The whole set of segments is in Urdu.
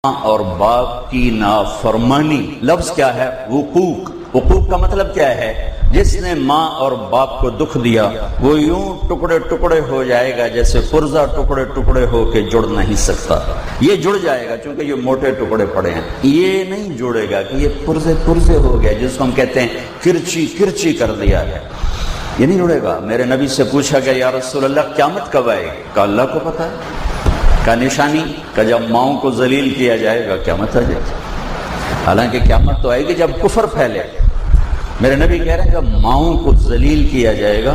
اور باپ کی نافرمانی. لفظ کیا ہے؟ وقوق. وقوق کا مطلب کیا ہے؟ جس نے ماں اور باپ کو دکھ دیا وہ یوں ٹکڑے ٹکڑے ہو جائے گا جیسے پرزہ ٹکڑے ٹکڑے ہو کے جڑ نہیں سکتا. یہ جڑ جائے گا چونکہ یہ موٹے ٹکڑے پڑے ہیں. یہ نہیں جڑے گا کہ یہ پرزے پرزے ہو گیا جس کو ہم کہتے ہیں کرچی کرچی کر دیا ہے. یہ نہیں جڑے گا. میرے نبی سے پوچھا گیا یا رسول اللہ قیامت کب آئے گی؟ کہا اللہ کو پتا ہے. کا نشانی کہ جب ماؤں کو ذلیل کیا جائے گا قیامت آ جائے گی. حالانکہ قیامت تو آئے گی جب کفر پھیلے. میرے نبی کہہ رہے ہیں کہ ماؤں کو ذلیل کیا جائے گا.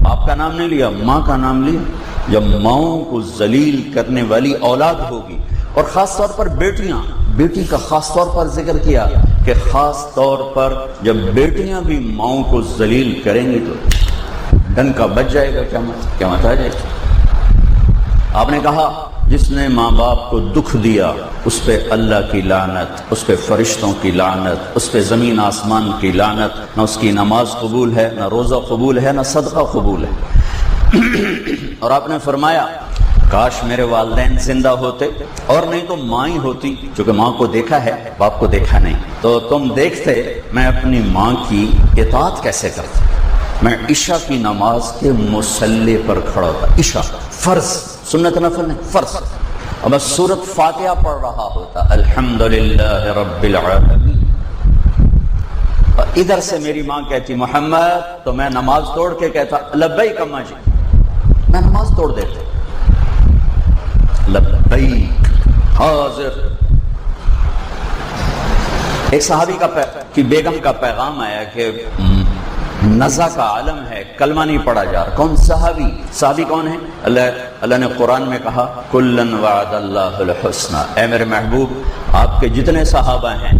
آپ کا نام نہیں لیا، ماں کا نام لیا. جب ماؤں کو ذلیل کرنے والی اولاد ہوگی، اور خاص طور پر بیٹیاں، بیٹی کا خاص طور پر ذکر کیا کہ خاص طور پر جب بیٹیاں بھی ماؤں کو ذلیل کریں گی تو ڈنکا بچ جائے گا. قیامت آ جائے گی. آپ نے کہا جس نے ماں باپ کو دکھ دیا اس پہ اللہ کی لعنت، اس پہ فرشتوں کی لعنت، اس پہ زمین آسمان کی لعنت. نہ اس کی نماز قبول ہے، نہ روزہ قبول ہے، نہ صدقہ قبول ہے. اور آپ نے فرمایا کاش میرے والدین زندہ ہوتے، اور نہیں تو ماں ہی ہوتی. چونکہ ماں کو دیکھا ہے، باپ کو دیکھا نہیں، تو تم دیکھتے میں اپنی ماں کی اطاعت کیسے کرتا. میں عشاء کی نماز کے مصلی پر کھڑا ہوتا. عشاء فرض، سنت نفل نہیں، فرض. اور میں سورۃ فاتحہ پڑھ رہا ہوتا، الحمدللہ رب العالمین. اور ادھر سے میری ماں کہتی محمد، تو میں نماز توڑ کے کہتا لبیک اماں جی. میں نماز توڑ دیتا، لبیک حاضر. ایک صحابی کی بیگم کا پیغام آیا کہ نزا کا عالم ہے، کلمہ نہیں پڑھا جا رہا. کون صحابی؟ صحابی کون ہے؟ اللہ نے قرآن میں کہا کلن وعد اللہ الحسنى. اے میرے محبوب، آپ کے جتنے صحابہ ہیں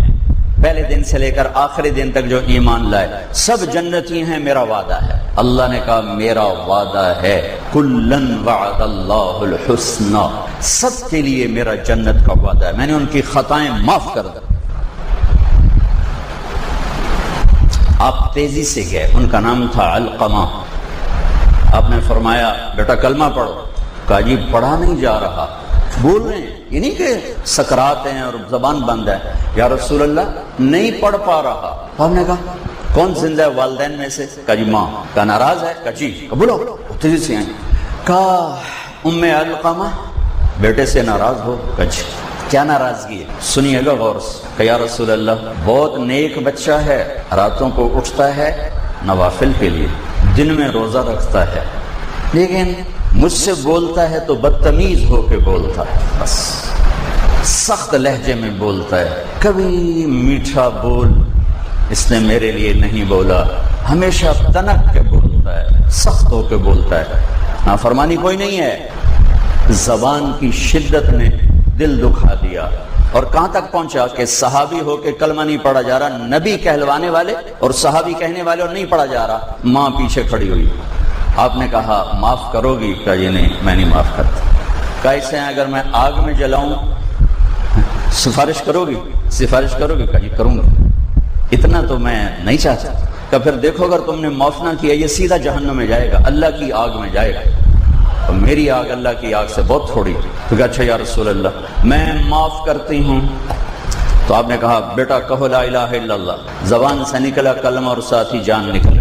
پہلے دن سے لے کر آخری دن تک جو ایمان لائے سب جنتی ہیں، میرا وعدہ ہے. اللہ نے کہا میرا وعدہ ہے کلن وعد اللہ الحسنى، سب کے لیے میرا جنت کا وعدہ ہے. میں نے ان کی خطائیں معاف کر دی. آپ تیزی سے گئے. ان کا نام تھا علقمہ. آپ نے فرمایا بیٹا کلمہ پڑھو. کہا جی پڑھا نہیں جا رہا. بول رہے ہیں، یہ نہیں کہ سکرات ہیں اور زبان بند ہے. یا رسول اللہ نہیں پڑھ پا رہا. آپ نے کہا کون زندہ ہے والدین میں سے؟ کہا جی ماں. کہا ناراض ہے؟ کہا جی. بولو. تیزی سے آئیں. کہا ام علقمہ بیٹے سے ناراض ہو؟ کہا جی. کیا ناراضگی ہے؟ سنیے گا غور سے. کہ یا رسول اللہ بہت نیک بچہ ہے، راتوں کو اٹھتا ہے نوافل کے لیے، دن میں روزہ رکھتا ہے، لیکن مجھ سے بولتا ہے تو بدتمیز ہو کے بولتا ہے. بس سخت لہجے میں بولتا ہے. کبھی میٹھا بول اس نے میرے لیے نہیں بولا. ہمیشہ تنک کے بولتا ہے، سخت ہو کے بولتا ہے. نافرمانی کوئی نہیں ہے، زبان کی شدت نے دل دکھا دیا. اور کہاں تک پہنچا کہ صحابی ہو کے کلمہ نہیں پڑھا جا رہا، نبی کہلوانے والے اور صحابی کہنے والے، اور نہیں پڑھا جا رہا. ماں پیچھے کھڑی ہوئی. آپ نے کہا معاف کرو گی؟ کہا یہ نہیں، میں نہیں معاف کرتا. کیسے اگر میں آگ میں جلاؤں سفارش کرو گی؟ سفارش کرو گی؟ کہا جی کروں گا. اتنا تو میں نہیں چاہتا. کہ پھر دیکھو اگر تم نے معاف نہ کیا یہ سیدھا جہنم میں جائے گا، اللہ کی آگ میں جائے گا. اور میری آگ اللہ کی آگ سے بہت تھوڑی. تو کہا اچھا یا رسول اللہ میں معاف کرتی ہوں. تو آپ نے کہا بیٹا کہو لا الہ الا اللہ. زبان سے نکلا کلمہ اور ساتھ ہی جان نکل.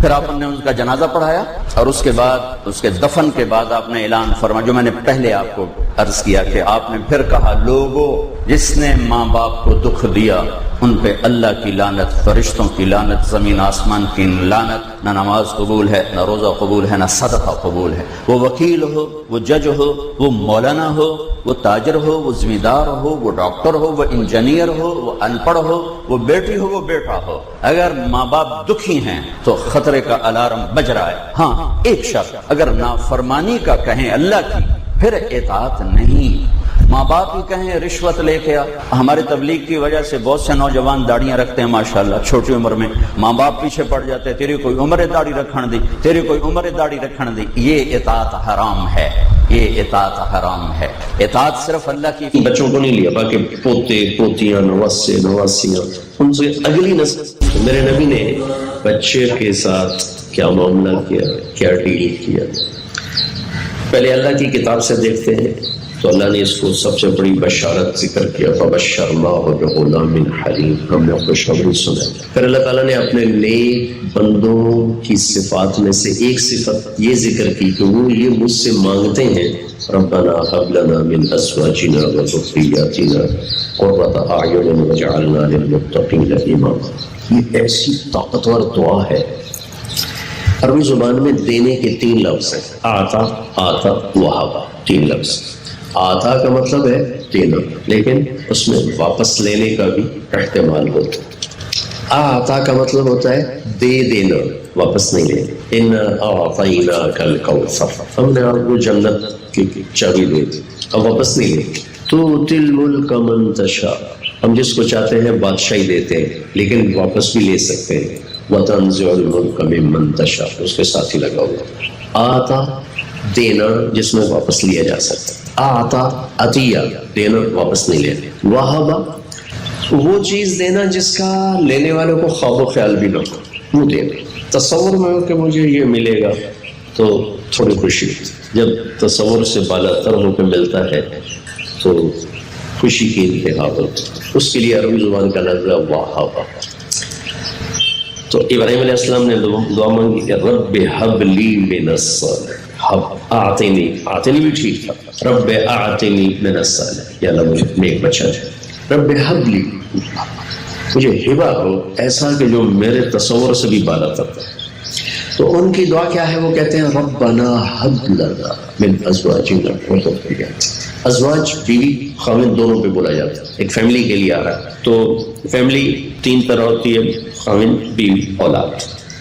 پھر آپ نے ان کا جنازہ پڑھایا، اور اس کے بعد اس کے دفن کے بعد آپ نے اعلان فرمایا جو میں نے پہلے آپ کو عرض کیا کہ آپ نے پھر کہا لوگوں جس نے ماں باپ کو دکھ دیا ان پہ اللہ کی لعنت، فرشتوں کی لعنت، زمین آسمان کی لعنت. نہ نماز قبول ہے، نہ روزہ قبول ہے، نہ صدقہ قبول ہے. وہ وکیل ہو، وہ جج ہو، وہ مولانا ہو، وہ تاجر ہو، وہ ذمہ دار ہو، وہ ڈاکٹر ہو، وہ انجینئر ہو، وہ ان پڑھ ہو، وہ بیٹی ہو، وہ بیٹا ہو. اگر ماں باپ دکھی ہیں تو خطرے کا الارم بج رہا ہے. ہاں ایک شرط، اگر نافرمانی کا کہیں اللہ کی پھر اطاعت نہیں. ماں باپ ہی کہیں رشوت لے کے. ہمارے تبلیغ کی وجہ سے بہت سے نوجوان داڑیاں رکھتے ہیں ماشاءاللہ چھوٹی عمر میں. ماں باپ پیچھے پڑ جاتے ہیں، تیری کوئی عمر داڑھی رکھن دی، تیری کوئی عمر داڑھی رکھن دی. یہ اطاعت حرام ہے، یہ اطاعت حرام ہے. اطاعت صرف اللہ کی. بچوں کو نہیں لیا، باقی پوتے پوتیاں نواسے نواسیاں ان سے اگلی نسل. میرے نبی نے بچے کے ساتھ کیا معاملہ کیا، کیا ڈیل کیا. پہلے اللہ کی کتاب سے دیکھتے ہیں تو اللہ نے اس کو سب سے بڑی بشارت ذکر کیا، فبشرناہ بغلام حلیم، ہم نے خوشخبری سنائی۔ پھر اللہ تعالیٰ نے اپنے نیک بندوں کی صفات میں سے ایک صفت یہ ذکر کی کہ وہ یہ مجھ سے مانگتے ہیں، ربنا هب لنا من ازواجنا وذرياتنا قرة اعین واجعلنا للمتقین اماما۔ یہ ایسی طاقتور دعا ہے۔ عربی زبان میں دینے کے 3 لفظ ہیں، آتا، آتا، وہابا، 3 لفظ۔ آتا کا مطلب ہے دینا، لیکن اس میں واپس لینے کا بھی احتمال ہوتا ہے۔ آتا کا مطلب ہوتا ہے دے دینا، واپس نہیں لینا۔ انا اعطیناک الکوثر، ہم نے آپ کو جنت کی چابی دے دی، اب واپس نہیں لیتے۔ تؤتی الملک من تشاء، ہم جس کو چاہتے ہیں بادشاہی دیتے ہیں، لیکن واپس بھی لے سکتے ہیں۔ وتنزع الملک ممن تشاء، اس کے ساتھ ہی لگا ہوا۔ آتا دینا جس میں واپس لیا جا سکتا ہے، آتا عطیہ دینا، واپس نہیں لینا۔ وہابا وہ چیز دینا جس کا لینے والوں کو خواب و خیال بھی نہ ہو، وہ دینا۔ تصور میں ہو کہ مجھے یہ ملے گا تو تھوڑی خوشی ہوتی، جب تصور سے بالا تر ہو کے ملتا ہے تو خوشی کی انتہا ہوتی۔ اس کے لیے عربی زبان کا لفظ ہے وہابا۔ تو ابراہیم علیہ السلام نے دعا مانگی کہ رب ہب لی من الصالح، اعطنی، اعطنی بھی ٹھیک تھا، رب اعطنی من الصالح، یا اللہ مجھے نیک بچہ دے۔ رب ہب لی، مجھے ہبہ ہو ایسا کہ جو میرے تصور سے بھی بالا تر ہے۔ تو ان کی دعا کیا ہے؟ وہ کہتے ہیں ربنا ہب لنا من ازواجنا وذریاتنا۔ ازواج بیوی خاوند دونوں پہ بولا جاتا ہے، ایک فیملی کے لیے آ رہا ہے۔ تو فیملی 3 طرح ہوتی ہے، خاوند، بیوی، اولاد۔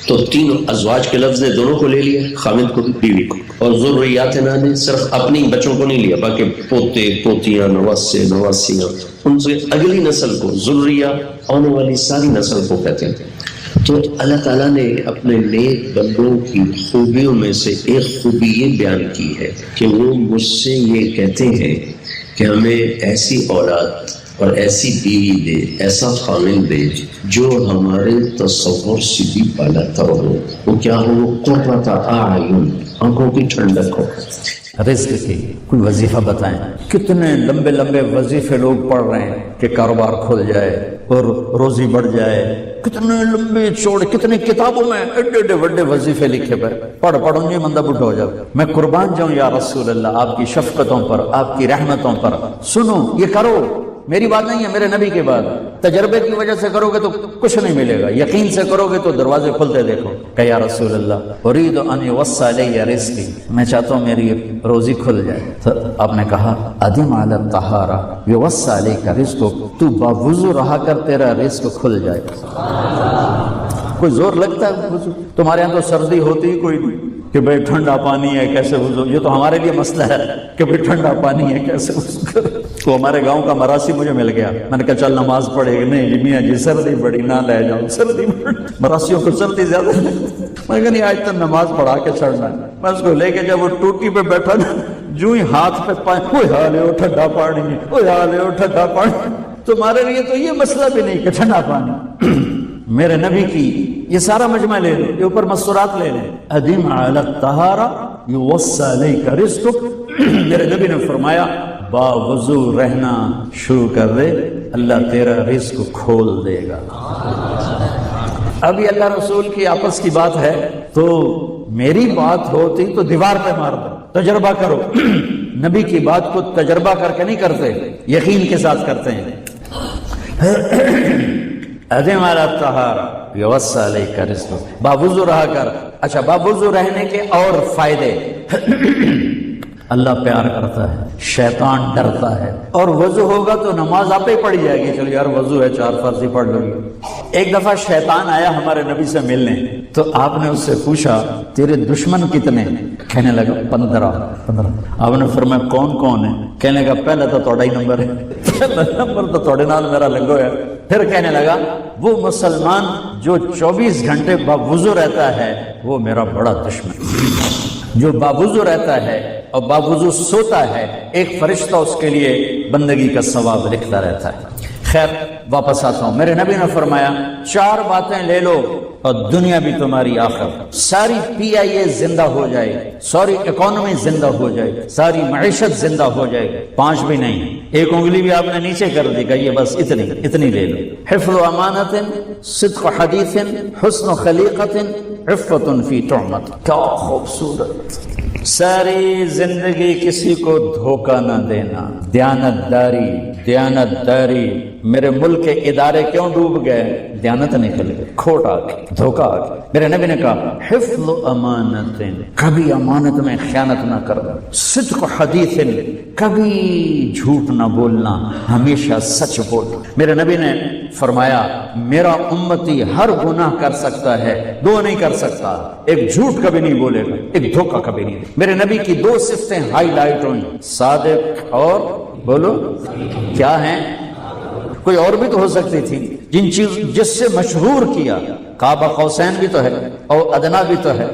تو 3 ازواج کے لفظ نے دونوں کو لے لیا، خاوند کو، بیوی کو۔ اور ذریاتنا نے صرف اپنی بچوں کو نہیں لیا، باقی پوتے، پوتیاں، نواسے، نواسیاں، ان سے اگلی نسل کو، ذریہ آنے والی ساری نسل کو کہتے ہیں۔ تو اللہ تعالیٰ نے اپنے نیک بندوں کی خوبیوں میں سے ایک خوبی یہ بیان کی ہے کہ وہ مجھ سے یہ کہتے ہیں کہ ہمیں ایسی اولاد اور ایسی بیوی دے، ایسا خاوند دے جو ہمارے تصور سے بھی بالا تر ہو۔ وہ کیا ہو؟ وہ قرۃ اعین، آنکھوں کی ٹھنڈک ہو۔ رزق کی کوئی وظیفہ بتائیں۔ کتنے لمبے لمبے وظیفے لوگ پڑھ رہے ہیں کہ کاروبار کھل جائے اور روزی بڑھ جائے، کتنے لمبے چوڑے، کتنی کتابوں میں ایڈے بڑے وظیفے لکھے پڑھ انجی مندہ بڈھا ہو جاؤ۔ میں قربان جاؤں یا رسول اللہ آپ کی شفقتوں پر، آپ کی رحمتوں پر۔ سنو، یہ کرو، میری بات نہیں ہے، میرے نبی کی بات۔ تجربے کی وجہ سے کرو گے تو کچھ نہیں ملے گا، یقین سے کرو گے تو دروازے کھلتے دیکھو۔ کہ یا رسول اللہ ارید ان یوسع علی رزقی، میں چاہتا ہوں میری روزی کھل جائے۔ تو آپ نے کہا ادم علی الطہارہ یوسع علیک رزقک، تو باوضو رہا کر تیرا رزق کھل جائے۔ کوئی زور لگتا ہے وضو؟ تمہارے یہاں تو سردی ہوتی ہی کوئی نہیں کہ بھائی ٹھنڈا پانی ہے کیسے وضو، یہ تو ہمارے لیے مسئلہ ہے کہ بھائی ٹھنڈا پانی ہے کیسے وضو کرے۔ تو ہمارے گاؤں کا مراسی مجھے مل گیا، میں نے کہا چل نماز پڑھے گی۔ نہیں جی میاں جی سردی بڑی، نہ لے جاؤ سردی بڑی، مراسیوں کو سردی زیادہ ہے۔ میں کہا نہیں آج تک نماز پڑھا کے چڑھنا ہے۔ میں اس کو لے کے جب وہ ٹوٹی پہ بیٹھا نا، جو ہی ہاتھ پہ پائے، کوئی حال ہے وہ ٹھنڈا پانی ہے، کوئی حال ہے وہ ٹھنڈا پانی۔ تمہارے لیے تو یہ مسئلہ بھی نہیں کہ ٹھنڈا پانی۔ میرے نبی کی یہ سارا مجمع لے لیں، یہ اوپر مستورات لے لیں۔ ادم علی الطہارہ یوسع الیک رزقک، میرے نبی نے فرمایا باوضو رہنا شروع کر دے، اللہ تیرا رزق کھول دے گا۔ ابھی اللہ رسول کی آپس کی بات ہے تو میری بات ہوتی تو دیوار پہ مار دو، تجربہ کرو۔ نبی کی بات کو تجربہ کر کے نہیں کرتے، یقین کے ساتھ کرتے ہیں۔ ادم علی الطہارہ یوسع الیک رزقک، باوضو رہا کر۔ اچھا، باوضو رہنے کے اور فائدے، اللہ پیار کرتا ہے، شیطان ڈرتا ہے، اور وضو ہوگا تو نماز آپ ہی پڑھی جائے گی۔ چلو یار وضو ہے 4 فرض ہی پڑھ لو گی۔ ایک دفعہ شیطان آیا ہمارے نبی سے ملنے، تو آپ نے اس سے پوچھا تیرے دشمن کتنے؟ کہنے لگا 15۔ آپ نے فرمایا کون کون ہے؟ کہنے لگا پہلا تو توڑا ہی نمبر ہے، پہلا نمبر تو توڑے نال میرا لگو ہے۔ پھر کہنے لگا وہ مسلمان جو 24 گھنٹے باوضو رہتا ہے وہ میرا بڑا دشمن۔ جو باوضو رہتا ہے اور باوضو سوتا ہے، ایک فرشتہ اس کے لیے بندگی کا ثواب لکھتا رہتا ہے۔ خیر واپس آتا ہوں، میرے نبی نے فرمایا 4 باتیں لے لو اور دنیا بھی تمہاری آخر، ساری پی آئی اے زندہ ہو جائے، ساری اکانومی زندہ ہو جائے، ساری معیشت زندہ ہو جائے، 5 بھی نہیں، ایک انگلی بھی آپ نے نیچے کر دی، کہیے بس اتنی لے لو، حفظ و امانت، صدق حدیث، حسن خلیقت، عفت فی تہمت، کیا خوبصورت، ساری زندگی کسی کو دھوکہ نہ دینا، دیانت داری، میرے ملک کے ادارے کیوں ڈوب گئے؟ دیانت نکل گئے، کھوٹ آ گئی، دھوکہ آ گیا۔ میرے نبی نے کہا حفظ امانت، کبھی امانت میں خیانت نہ کرنا، صدق حدیث، کبھی جھوٹ نہ بولنا، ہمیشہ سچ بولنا۔ میرے نبی نے فرمایا میرا امتی ہر گناہ کر سکتا ہے، 2 نہیں کر سکتا، ایک جھوٹ کبھی نہیں بولے گا، ایک دھوکہ کبھی نہیں۔ میرے نبی کی 2 صفتیں ہائی لائٹ ہوئی، صادق اور بولو کیا ہیں؟ کوئی اور بھی تو ہو سکتی تھی، جس سے مشہور کیا، قاب قوسین بھی تو ہے، اور ادنا بھی تو ہے،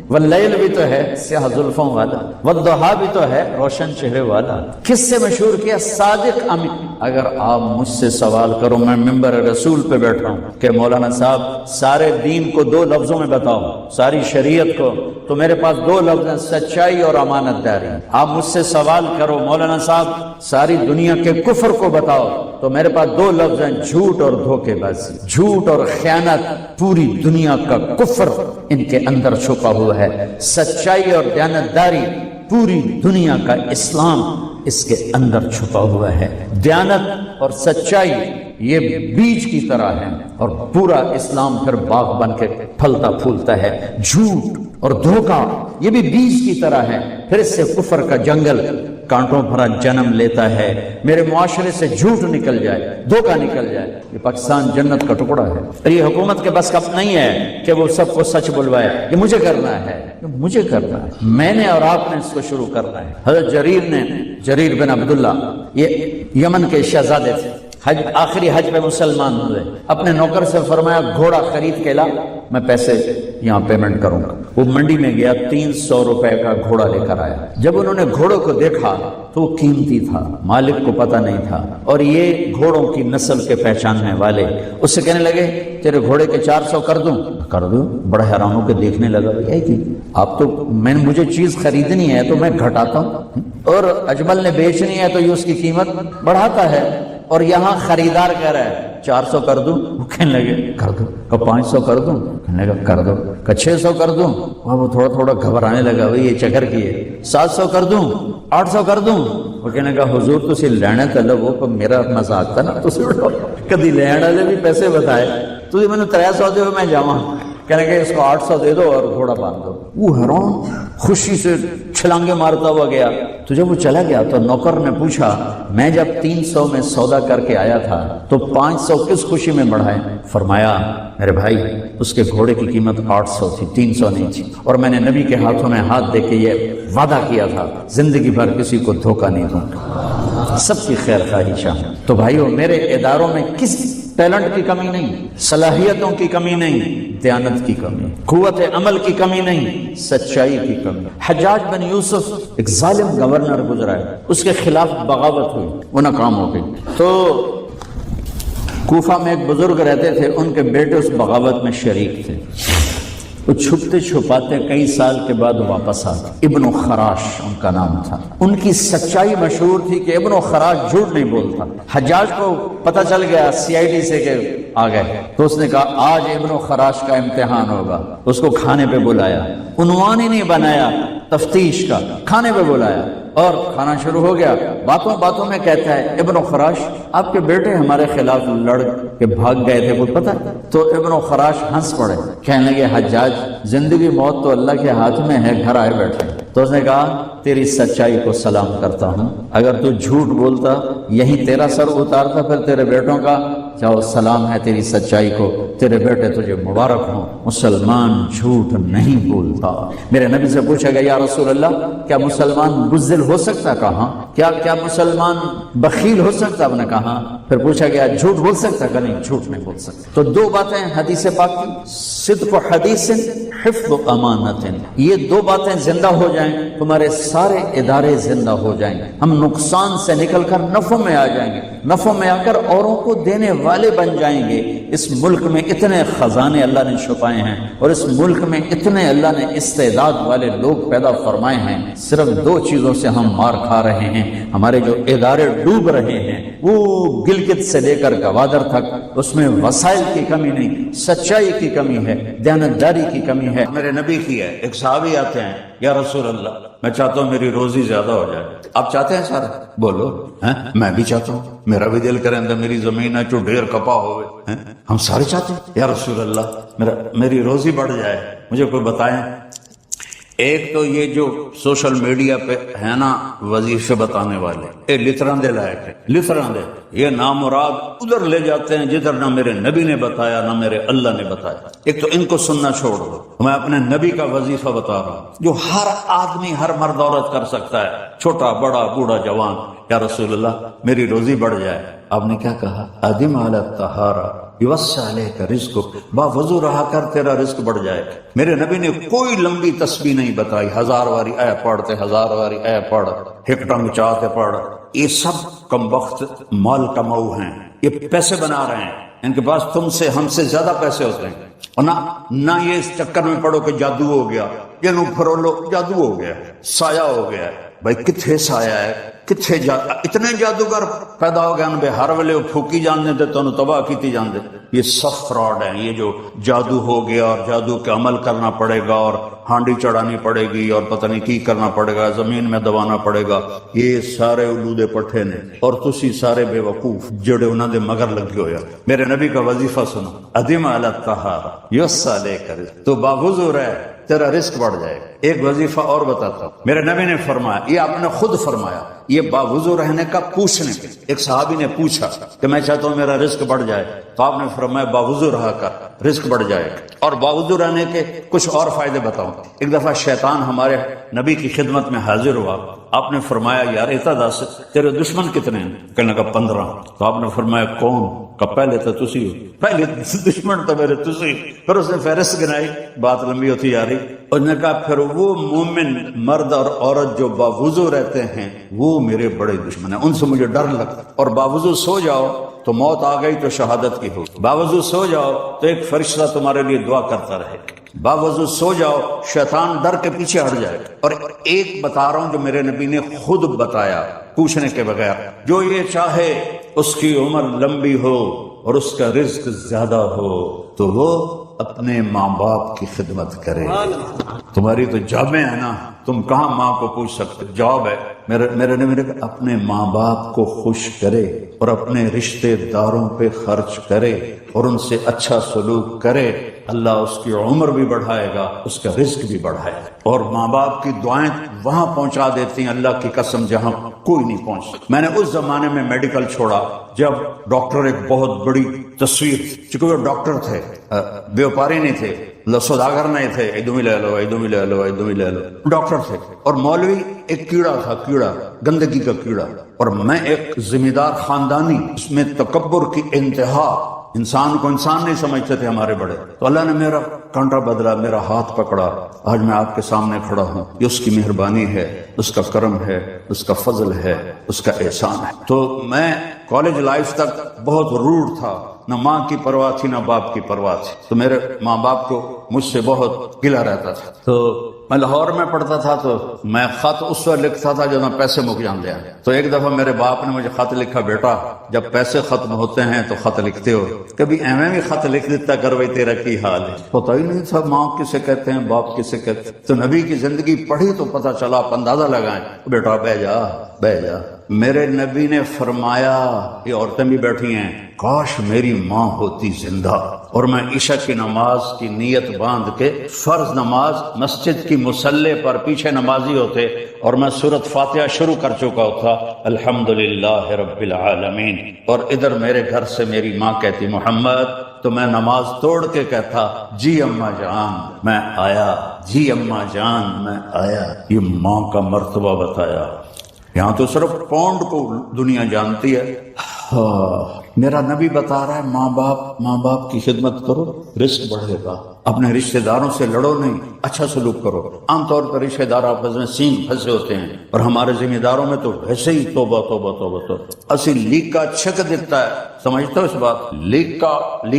واللیل بھی تو ہے سیاہ زلفوں والا، والضحیٰ بھی تو ہے روشن چہرے والا۔ کس سے مشہور کیا؟ صادق امین۔ اگر آپ مجھ سے سوال کرو، میں ممبر رسول پہ بیٹھا ہوں کہ مولانا صاحب سارے دین کو 2 لفظوں میں بتاؤ، ساری شریعت کو، تو میرے پاس 2 لفظ ہیں، سچائی اور امانت داری۔ آپ مجھ سے سوال کرو مولانا صاحب ساری دنیا کے کفر کو بتاؤ، تو میرے پاس 2 لفظ ہیں، جھوٹ اور دھوکے بازی، جھوٹ اور خیانت۔ پوری دنیا کا کفر ان کے اندر چھپا ہوا ہے، سچائی اور دیانتداری پوری دنیا کا اسلام اس کے اندر چھپا ہوا ہے۔ دیانت اور سچائی یہ بیج کی طرح ہے، اور پورا اسلام پھر باغ بن کے پھلتا پھولتا ہے۔ جھوٹ اور دھوکہ یہ بھی بیج کی طرح ہے، پھر اس سے کفر کا جنگل کانٹوں بھرا جنم لیتا ہے۔ میرے معاشرے سے جھوٹ نکل جائے، دھوکہ نکل جائے، یہ پاکستان جنت کا ٹکڑا ہے، اور یہ حکومت کے بس کا نہیں ہے کہ وہ سب کو سچ بلوائے، یہ مجھے کرنا ہے، مجھے کرنا ہے، میں نے اور آپ نے اس کو شروع کرنا ہے۔ حضرت جریر بن عبداللہ یہ یمن کے شہزادے تھے، آخری حج پہ مسلمان ہوئے، اپنے نوکر سے فرمایا گھوڑا خرید کے لا، میں پیسے یہاں پیمنٹ کروں گا۔ وہ منڈی میں گیا، 300 روپے کا گھوڑا لے کر آیا۔ جب انہوں نے گھوڑوں کو دیکھا تو وہ قیمتی تھا، مالک کو پتہ نہیں تھا، اور یہ گھوڑوں کی نسل کے پہچاننے والے اس سے کہنے لگے تیرے گھوڑے کے 400 کر دوں؟ کر دوں۔ بڑا حیران ہو کے دیکھنے لگا، آپ تو مجھے چیز خریدنی ہے تو میں گھٹاتا ہوں، اور اجمل نے بیچنی ہے تو یہ اس کی قیمت بڑھاتا ہے، اور یہاں خریدار کہہ رہا ہے 400 کر دوں؟ وہ کہنے لگے کر دو۔ کہ 500 کر دوں؟ کہنے لگا کر دو۔ کہ 600 کر دوں؟ وہ تھوڑا تھوڑا گھبرانے لگا، بھئی یہ چکر کی ہے۔ 700 کر دوں؟ 800 کر دوں؟ وہ کہنے لگا حضور تسی لینے تلو وہ پر میرا مزاق تھا نا، تسی کدی لینے والے بھی پیسے بتائے، تسی میں نے 300 دے میں جاواں، کہنے کہ اس کو 800 دے دو اور گھوڑا باندھ دو۔ وہ حیران خوشی سے چھلانگے مارتا ہوا گیا۔ تو جب وہ چلا گیا تو نوکر نے پوچھا میں جب 300 میں سودا کر کے آیا تھا تو 500 کس خوشی میں بڑھائے؟ فرمایا میرے بھائی اس کے گھوڑے کی قیمت 800 تھی، 300 نہیں تھی، اور میں نے نبی کے ہاتھوں میں ہاتھ دے کے یہ وعدہ کیا تھا زندگی بھر کسی کو دھوکہ نہیں دوں گا، سب کی خیر خواہی چاہوں۔ تو بھائیو میرے اداروں میں کس ٹیلنٹ کی کمی نہیں، صلاحیتوں کی کمی نہیں، دیانت کی کمی، قوت عمل کی کمی نہیں، سچائی کی کمی۔ حجاج بن یوسف ایک ظالم گورنر گزرا ہے، اس کے خلاف بغاوت ہوئی، وہ ناکام ہو گئی۔ تو کوفہ میں ایک بزرگ رہتے تھے، ان کے بیٹے اس بغاوت میں شریک تھے، وہ چھپتے چھپاتے کئی سال کے بعد واپس آ گئے۔ ابن خراش ان کا نام تھا۔ ان کی سچائی مشہور تھی کہ ابن خراش جھوٹ نہیں بولتا۔ حجاج کو پتہ چل گیا CID سے کہ آ گئے، تو اس نے کہا آج ابن خراش کا امتحان ہوگا۔ اس کو کھانے پہ بلایا، عنوان ہی نہیں بنایا تفتیش کا، کھانے پہ بلایا اور کھانا شروع ہو گیا۔ باتوں باتوں میں کہتا ہے ابن خراش آپ کے بیٹے ہمارے خلاف لڑ کے بھاگ گئے تھے، وہ پتہ؟ تو ابن خراش ہنس پڑے، کہنے لگے حجاج زندگی موت تو اللہ کے ہاتھ میں ہے، گھر آئے بیٹھے۔ تو اس نے کہا تیری سچائی کو سلام کرتا ہوں، اگر تو جھوٹ بولتا یہی تیرا سر اتارتا، پھر تیرے بیٹوں کا چاہو سلام ہے تیری سچائی کو، تیرے بیٹے تجھے مبارک ہوں، مسلمان جھوٹ نہیں بولتا۔ میرے نبی سے پوچھا گیا یا رسول اللہ کیا مسلمان بزدل ہو سکتا؟ کہا کیا مسلمان بخیل ہو سکتا؟ آپ نے کہا۔ پھر پوچھا گیا جھوٹ بول سکتا؟ کہ نہیں، جھوٹ نہیں بول سکتا۔ تو 2 باتیں حدیث پاک کی، صدق و حدیث، حفظ و امانت، یہ 2 باتیں زندہ ہو جائیں تمہارے سارے ادارے زندہ ہو جائیں گے، ہم نقصان سے نکل کر نفع میں آ جائیں گے۔ نفع میں آ کر اوروں کو دینے والے بن جائیں گے۔ اس ملک میں اتنے خزانے اللہ نے چھپائے ہیں اور اس ملک میں اتنے اللہ نے استعداد والے لوگ پیدا فرمائے ہیں، صرف دو چیزوں سے ہم مار کھا رہے ہیں۔ ہمارے جو ادارے ڈوب رہے ہیں وہ گلگت سے لے کر گوادر تک، اس میں وسائل کی کمی نہیں، سچائی کی کمی ہے، دیانتداری کی کمی ہے۔ میرے نبی کی ہے، ایک صحابی آتے ہیں، یا رسول اللہ میں چاہتا ہوں میری روزی زیادہ ہو جائے۔ آپ چاہتے ہیں سارے؟ بولو میں بھی چاہتا ہوں، میرا بھی دل کرے اندر میری زمین ہے جو ڈھیر کپا ہوئے، ہم سارے چاہتے ہیں یا رسول اللہ میری روزی بڑھ جائے۔ مجھے کوئی بتائیں، ایک تو یہ جو سوشل میڈیا پہ ہے نا وظیفے بتانے والے، یہ لتراندے لائق ہے، لتراندے، یہ نامراد ادھر لے جاتے ہیں جدھر نہ میرے نبی نے بتایا نہ میرے اللہ نے بتایا۔ ایک تو ان کو سننا چھوڑ دو، میں اپنے نبی کا وظیفہ بتا رہا ہوں جو ہر آدمی، ہر مرد عورت کر سکتا ہے، چھوٹا بڑا بوڑھا جوان۔ یا رسول اللہ میری روزی بڑھ جائے۔ آپ نے کیا کہا؟ ادم علی الطہارہ یوسع علیک رزقک، با وضو رہا کر تیرا رزق بڑھ جائے۔ میرے نبی نے کوئی لمبی تسبیح نہیں بتائی، 1000 واری اے پڑھتے، 1000 واری اے پڑھ، ایک ٹنگ چاہتے پڑھ۔ یہ سب کم وقت مال کماؤ ہیں، یہ پیسے بنا رہے ہیں، ان کے پاس تم سے ہم سے زیادہ پیسے ہوتے ہیں۔ اور نہ یہ اس چکر میں پڑو کہ جادو ہو گیا، یہ نو پھرولو جادو ہو گیا، سایہ ہو گیا۔ بھائی کتھے سایہ ہے، کتھے اتنے جادوگر پیدا ہو گئے ان بے ہر ویلے پھوکی جان دے تو تباہ کیتی جان دے۔ یہ سب فراڈ ہے، یہ جو جادو ہو گیا اور جادو کے عمل کرنا پڑے گا اور ہانڈی چڑھانی پڑے گی اور پتہ نہیں کی کرنا پڑے گا، زمین میں دبانا پڑے گا، یہ سارے علودے پٹھے نے اور تسی سارے بے وقوف جڑے انہوں دے مگر لگے ہویا۔ میرے نبی کا وظیفہ سنو، ادم علی الطہارہ یوسع علیک رزقک، تو باوضو رہ تیرا رزق بڑھ جائے گا۔ ایک وظیفہ اور بتاتا ہوں، میرے نبی نے فرمایا، یہ آپ نے خود فرمایا، یہ باوضو رہنے کا پوچھنے کے، ایک صحابی نے پوچھا کہ میں چاہتا ہوں میرا رزق بڑھ جائے، تو آپ نے فرمایا باوضو رہا کر رزق بڑھ جائے گا۔ اور باوضو رہنے کے کچھ اور فائدے بتاؤں۔ ایک دفعہ شیطان ہمارے نبی کی خدمت میں حاضر ہوا، آپ نے فرمایا یار اتا دس تیرے دشمن کتنے ہیں؟ کہنے لگا 15۔ تو آپ نے فرمایا کون؟ کہ پہلے تو تسی ہو، پہلے دشمن تو میرے تسی۔ پھر اس نے فہرست گنائی، بات لمبی ہوتی جا رہی۔ اس نے کہا پھر وہ مومن مرد اور عورت جو باوضو رہتے ہیں وہ میرے بڑے دشمن ہیں، ان سے مجھے ڈر لگتا۔ اور باوضو سو جاؤ تو موت آ گئی تو شہادت کی ہو، باوضو سو جاؤ تو ایک فرشتہ تمہارے لیے دعا کرتا رہے، باوضو سو جاؤ شیطان ڈر کے پیچھے ہٹ جائے۔ اور ایک بتا رہا ہوں جو میرے نبی نے خود بتایا پوچھنے کے بغیر، جو یہ چاہے اس کی عمر لمبی ہو اور اس کا رزق زیادہ ہو تو وہ اپنے ماں باپ کی خدمت کرے۔ تمہاری تو جابیں ہیں نا، تم کہاں ماں کو پوچھ سکتے؟ جواب ہے میرے نبی نے اپنے ماں باپ کو خوش کرے اور اپنے رشتے داروں پہ خرچ کرے اور ان سے اچھا سلوک کرے، اللہ اس کی عمر بھی بڑھائے گا، اس کا رزق بھی بڑھائے گا۔ اور ماں باپ کی دعائیں وہاں پہنچا دیتی ہیں اللہ کی قسم جہاں کوئی نہیں پہنچ سکتا۔ میں نے اس زمانے میں میڈیکل چھوڑا جب ڈاکٹر ایک بہت بڑی تصویر، چونکہ وہ ڈاکٹر تھے، بیوپاری نہیں تھے، سوداگر نہیں تھے، ادھم ہی لے لو ادھم ہی لے لو ادھم ہی لے لو، ڈاکٹر تھے۔ اور مولوی ایک کیڑا تھا، کیڑا گندگی کا کیڑا، اور میں ایک ذمہ دار خاندانی، اس میں تکبر کی انتہا، انسان کو انسان نہیں سمجھتے تھے ہمارے بڑے۔ تو اللہ نے میرا کانٹا بدلا، میرا ہاتھ پکڑا، آج میں آپ کے سامنے کھڑا ہوں۔ یہ اس کی مہربانی ہے، اس کا کرم ہے، اس کا فضل ہے، اس کا احسان ہے۔ تو میں کالج لائف تک بہت روڈ تھا، نہ ماں کی پرواہ تھی نہ باپ کی پرواہ تھی، تو میرے ماں باپ کو مجھ سے بہت گلہ رہتا تھا۔ تو میں لاہور میں پڑھتا تھا تو میں خط اس وقت لکھتا تھا جب میں پیسے مک جاندے ہیں۔ تو ایک دفعہ میرے باپ نے مجھے خط لکھا، بیٹا جب پیسے ختم ہوتے ہیں تو خط لکھتے ہو، کبھی ایویں بھی خط لکھ دیتا کر بھائی تیرا کی حال ہے۔ پتہ ہی نہیں تھا ماں کسے کہتے ہیں، باپ کسے کہتے ہیں۔ تو نبی کی زندگی پڑھی تو پتہ چلا، آپ اندازہ لگائیں، بیٹا بہ جا بہ جا۔ میرے نبی نے فرمایا، یہ عورتیں بھی بیٹھی ہیں، کاش میری ماں ہوتی زندہ اور میں عشاء کی نماز کی نیت باندھ کے فرض نماز مسجد کی مصلی پر پیچھے نمازی ہوتے اور میں سورۃ فاتحہ شروع کر چکا ہوتا، الحمدللہ رب العالمین، اور ادھر میرے گھر سے میری ماں کہتی محمد، تو میں نماز توڑ کے کہتا جی اماں جان میں آیا، جی اماں جان میں آیا۔ یہ ماں کا مرتبہ بتایا۔ یہاں تو صرف پاؤنڈ کو دنیا جانتی ہے، میرا نبی بتا رہا ہے ماں باپ کی خدمت کرو، رزق بڑھے گا، اپنے رشتہ داروں سے لڑو نہیں، اچھا سلوک کرو۔ عام طور پر رشتہ دار آپس میں سینگ پھنسے ہوتے ہیں، اور ہمارے ذمہ داروں میں تو ویسے ہی توبہ توبہ توبہ توبہ، اسی لیک کا چھک دیتا ہے، سمجھتے ہو اس بات؟ لیک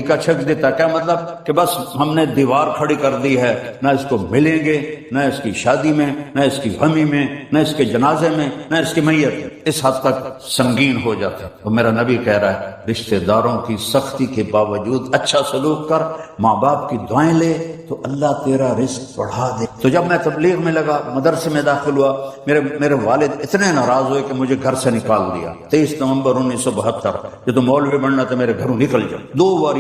کا چھک دیتا ہے، کیا مطلب کہ بس ہم نے دیوار کھڑی کر دی ہے، نہ اس کو ملیں گے، نہ اس کی شادی میں، نہ اس کی غمی میں، نہ اس کے جنازے میں، نہ اس کی میت میں، اس حد تک سنگین ہو جاتا ہے۔ تو میرا نبی کہہ رہا ہے رشتہ داروں کی سختی کے باوجود اچھا سلوک کر، ماں باپ کی دعائیں لے، تو اللہ تیرا رزق بڑھا دے۔ تو جب میں تبلیغ میں لگا، مدرسے میں داخل ہوا، میرے والد اتنے ناراض ہوئے کہ مجھے گھر سے نکال دیا۔ 23 نومبر 1972، یہ تو مولوی بننا تھا، میرے گھروں نکل جاؤ۔ 2 بار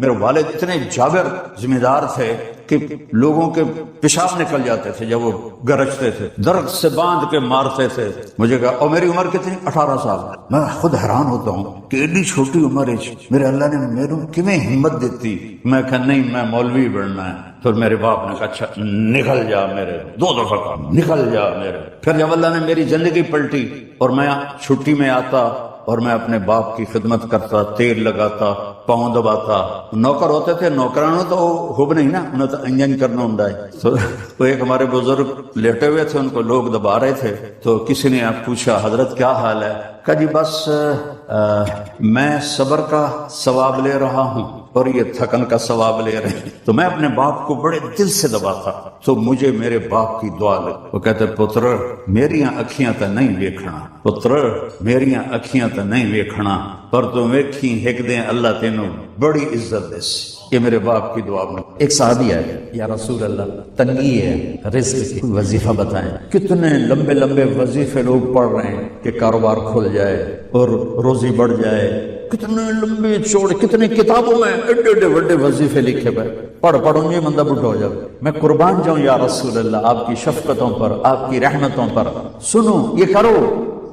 میرے والد اتنے جابر ذمہ دار تھے کہ لوگوں کے پیشاب نکل جاتے تھے جب وہ گرجتے تھے، درد سے باندھ کے مارتے تھے مجھے کہا۔ اور میری عمر کتنی؟ 18 سال۔ میں خود حیران ہوتا ہوں کہ اتنی چھوٹی عمر میرے اللہ نے میرے کیویں ہمت دیتی۔ میں کہا نہیں، میں مولوی بننا ہے۔ پھر میرے باپ نے کہا اچھا نکل جا میرے، 2 دفعہ کہا نکل جا میرے۔ پھر جب اللہ نے میری زندگی پلٹی اور میں چھٹی میں آتا اور میں اپنے باپ کی خدمت کرتا، تیل لگاتا، پاؤں دباتا، نوکر ہوتے تھے، نوکرانوں تو خوب نہیں نا، انہیں تو انجن کرنا ہوں۔ تو ایک ہمارے بزرگ لیٹے ہوئے تھے، ان کو لوگ دبا رہے تھے، تو کسی نے پوچھا حضرت کیا حال ہے؟ کہا جی بس میں صبر کا ثواب لے رہا ہوں اور یہ تھکن کا ثواب لے رہے ہیں۔ تو میں اپنے باپ کو بڑے دل سے دباتا، تو مجھے میرے باپ کی دعا لگی۔ وہ کہتے پتر میریاں اکھیاں تے نہیں ویکھنا، پتر میریاں اکھیاں تے نہیں ویکھنا، پر تو ویکھی ایک دن اللہ تینوں بڑی عزت دے سی۔ یہ میرے باپ کی دعا میں۔ ایک صحابی ہے، یا رسول اللہ تنگی ہے رزق کی، وظیفہ بتائیں۔ کتنے لمبے لمبے وظیفے لوگ پڑھ رہے ہیں کہ کاروبار کھل جائے اور روزی بڑھ جائے، کتنے لمبے چوڑے، کتنی کتابوں میں ایڈے ایڈے بڑے وظیفے لکھے ہوئے، پڑھوں گے بندہ بڈھا ہو جائے۔ میں قربان جاؤں یا رسول اللہ آپ کی شفقتوں پر، آپ کی رحمتوں پر۔ سنو یہ کرو،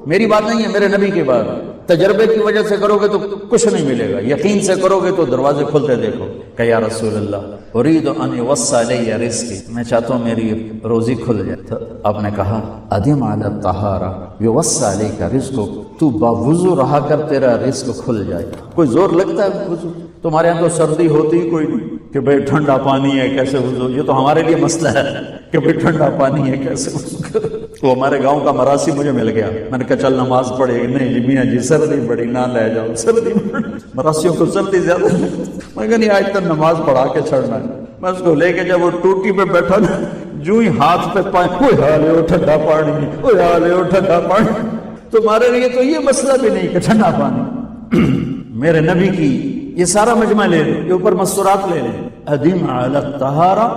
میری بات نہیں ہے، میرے نبی کی بات۔ تجربے کی وجہ سے کرو گے تو کچھ نہیں ملے گا، یقین سے کرو گے تو دروازے کھلتے دیکھو۔ کہ یا رسول اللہ اريد ان يوسع لي رزقي، میں چاہتا ہوں میری روزی کھل جائے۔ تو آپ نے کہا ادم على الطهارة يوسع عليك رزقك، تو باوضو رہا کر تیرا رزق کھل جائے۔ کوئی زور لگتا ہے وضو؟ تمہارے یہاں تو سردی ہوتی ہی کوئی نہیں کہ بھئی ٹھنڈا پانی ہے کیسے وضو، یہ تو ہمارے لیے مسئلہ ہے کہ بھئی ٹھنڈا پانی ہے کیسے وضو کرو۔ وہ ہمارے گاؤں کا مراسی مجھے مل گیا، میں نے کہا چل نماز پڑھے گی۔ نہیں جی میاں جی سردی بڑی، نہ لے جاؤ سردی بڑی، مراسیوں کو سردی زیادہ۔ میں کہا نہیں آج تک نماز پڑھا کے چھڑنا ہے۔ میں اس کو لے کے جب وہ ٹوٹی پہ بیٹھا نا، جو ہی ہاتھ پہ پائے کوئی حال ہے ٹھنڈا پانی، کوئی حال ہے ٹھنڈا پانی۔ تمہارے لیے تو یہ مسئلہ بھی نہیں کہ ٹھنڈا پانی۔ میرے نبی کی یہ سارا مجمع لے لیں، یہ اوپر مستورات لے لیں۔ ادم علی الطہارہ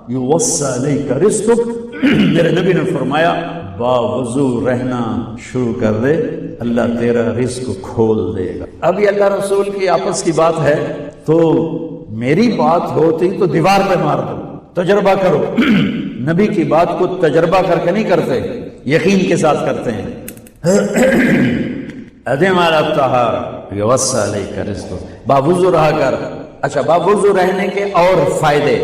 یوسع علیک رزقک، میرے نبی نے فرمایا باوضو رہنا شروع کر دے، اللہ تیرا رزق کھول دے گا۔ اب یہ اللہ رسول کی آپس کی بات ہے، تو میری بات ہوتی تو دیوار پہ مار دو، تجربہ کرو۔ نبی کی بات کو تجربہ کر کے نہیں کرتے، یقین کے ساتھ کرتے ہیں۔ ادم علی الطہارہ یوسع علیک رزقک، باوضو رہا کر۔ اچھا باوضو رہنے کے اور فائدے،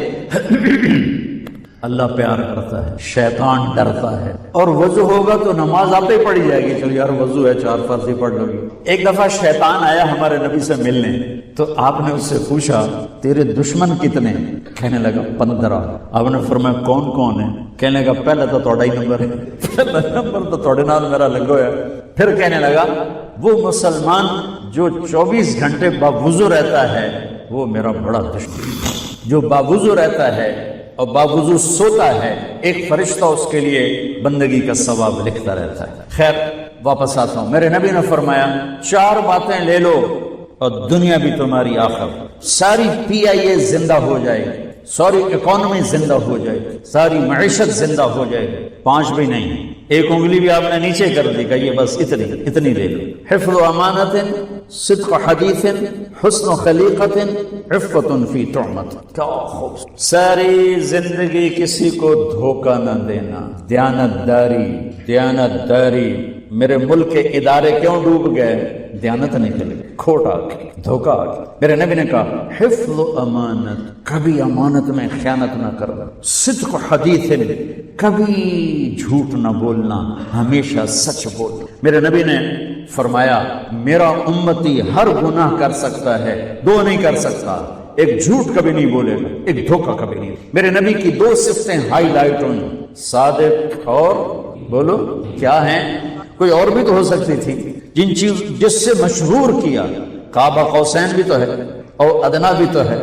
اللہ پیار کرتا ہے، شیطان ڈرتا ہے، اور وضو ہوگا تو نماز آپ ہی پڑھی جائے گی۔ چلو یار وضو ہے 4 فرض ہی پڑھ لو گی۔ ایک دفعہ شیطان آیا ہمارے نبی سے ملنے، تو آپ نے اس سے پوچھا تیرے دشمن کتنے؟ کہنے لگا 15۔ آپ نے فرمایا کون کون ہے؟ کہنے لگا پہلا تو تھوڑا ہی نمبر ہے، پہلا نمبر تو تھوڑے نال میرا لگو ہے۔ پھر کہنے لگا وہ مسلمان جو 24 گھنٹے باوضو رہتا ہے وہ میرا بڑا دشمن، جو باوضو رہتا ہے اور باوضو سوتا ہے، ایک فرشتہ اس کے لیے بندگی کا ثواب لکھتا رہتا ہے۔ خیر واپس آتا ہوں، میرے نبی نے فرمایا 4 باتیں لے لو اور دنیا بھی تمہاری آخر، ساری PIA زندہ ہو جائے گی، ساری اکانومی زندہ ہو جائے گی، ساری معیشت زندہ ہو جائے گی۔ 5 بھی نہیں، ایک انگلی بھی آپ نے نیچے کر دی، کہ یہ بس اتنی لے لو۔ حفظ و امانت، صدق حدیث، حسن خلیقت، عفت فی طعمت۔ کیا خوب، ساری زندگی کسی کو دھوکہ نہ دینا، دیانت داری۔ میرے ملک کے ادارے کیوں ڈوب گئے؟ دیانت نکل گئی، کھوٹ آ گئی، دھوکہ آ گیا۔ میرے نبی نے کہا حفظ و امانت، کبھی امانت میں خیانت نہ کرنا، صدق حدیث، کبھی جھوٹ نہ بولنا، ہمیشہ سچ بولنا۔ میرے نبی نے فرمایا میرا امتی ہر گناہ کر سکتا ہے، دو نہیں کر سکتا، ایک جھوٹ کبھی نہیں بولے گا، ایک دھوکہ کبھی نہیں۔ میرے نبی کی دو صفتیں ہائی لائٹ ہوئی، صادق اور بولو کیا ہیں؟ کوئی اور بھی تو ہو سکتی تھی جس سے مشہور کیا، کعبہ قوسین بھی تو ہے اور ادنا بھی تو ہے،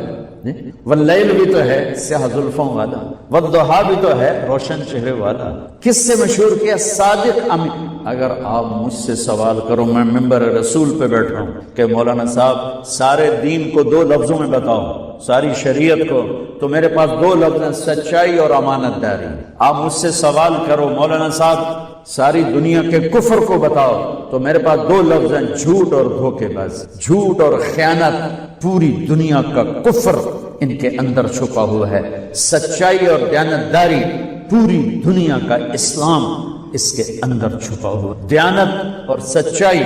واللیل بھی تو ہے سیاہ زلفوں والا، والضحیٰ بھی تو ہے روشن چہرے والا۔ کس سے مشہور کیا؟ صادق امین۔ اگر آپ مجھ سے سوال کرو، میں ممبر رسول پہ بیٹھا ہوں کہ مولانا صاحب سارے دین کو دو لفظوں میں بتاؤ، ساری شریعت کو، تو میرے پاس دو لفظ ہیں، سچائی اور امانت داری۔ آپ مجھ سے سوال کرو مولانا صاحب ساری دنیا کے کفر کو بتاؤ، تو میرے پاس دو لفظ ہیں، جھوٹ اور دھوکے باز، جھوٹ اور خیانت۔ پوری دنیا کا کفر ان کے اندر چھپا ہوا ہے، سچائی اور دیانتداری پوری دنیا کا اسلام اس کے اندر چھپا ہوا۔ دیانت اور سچائی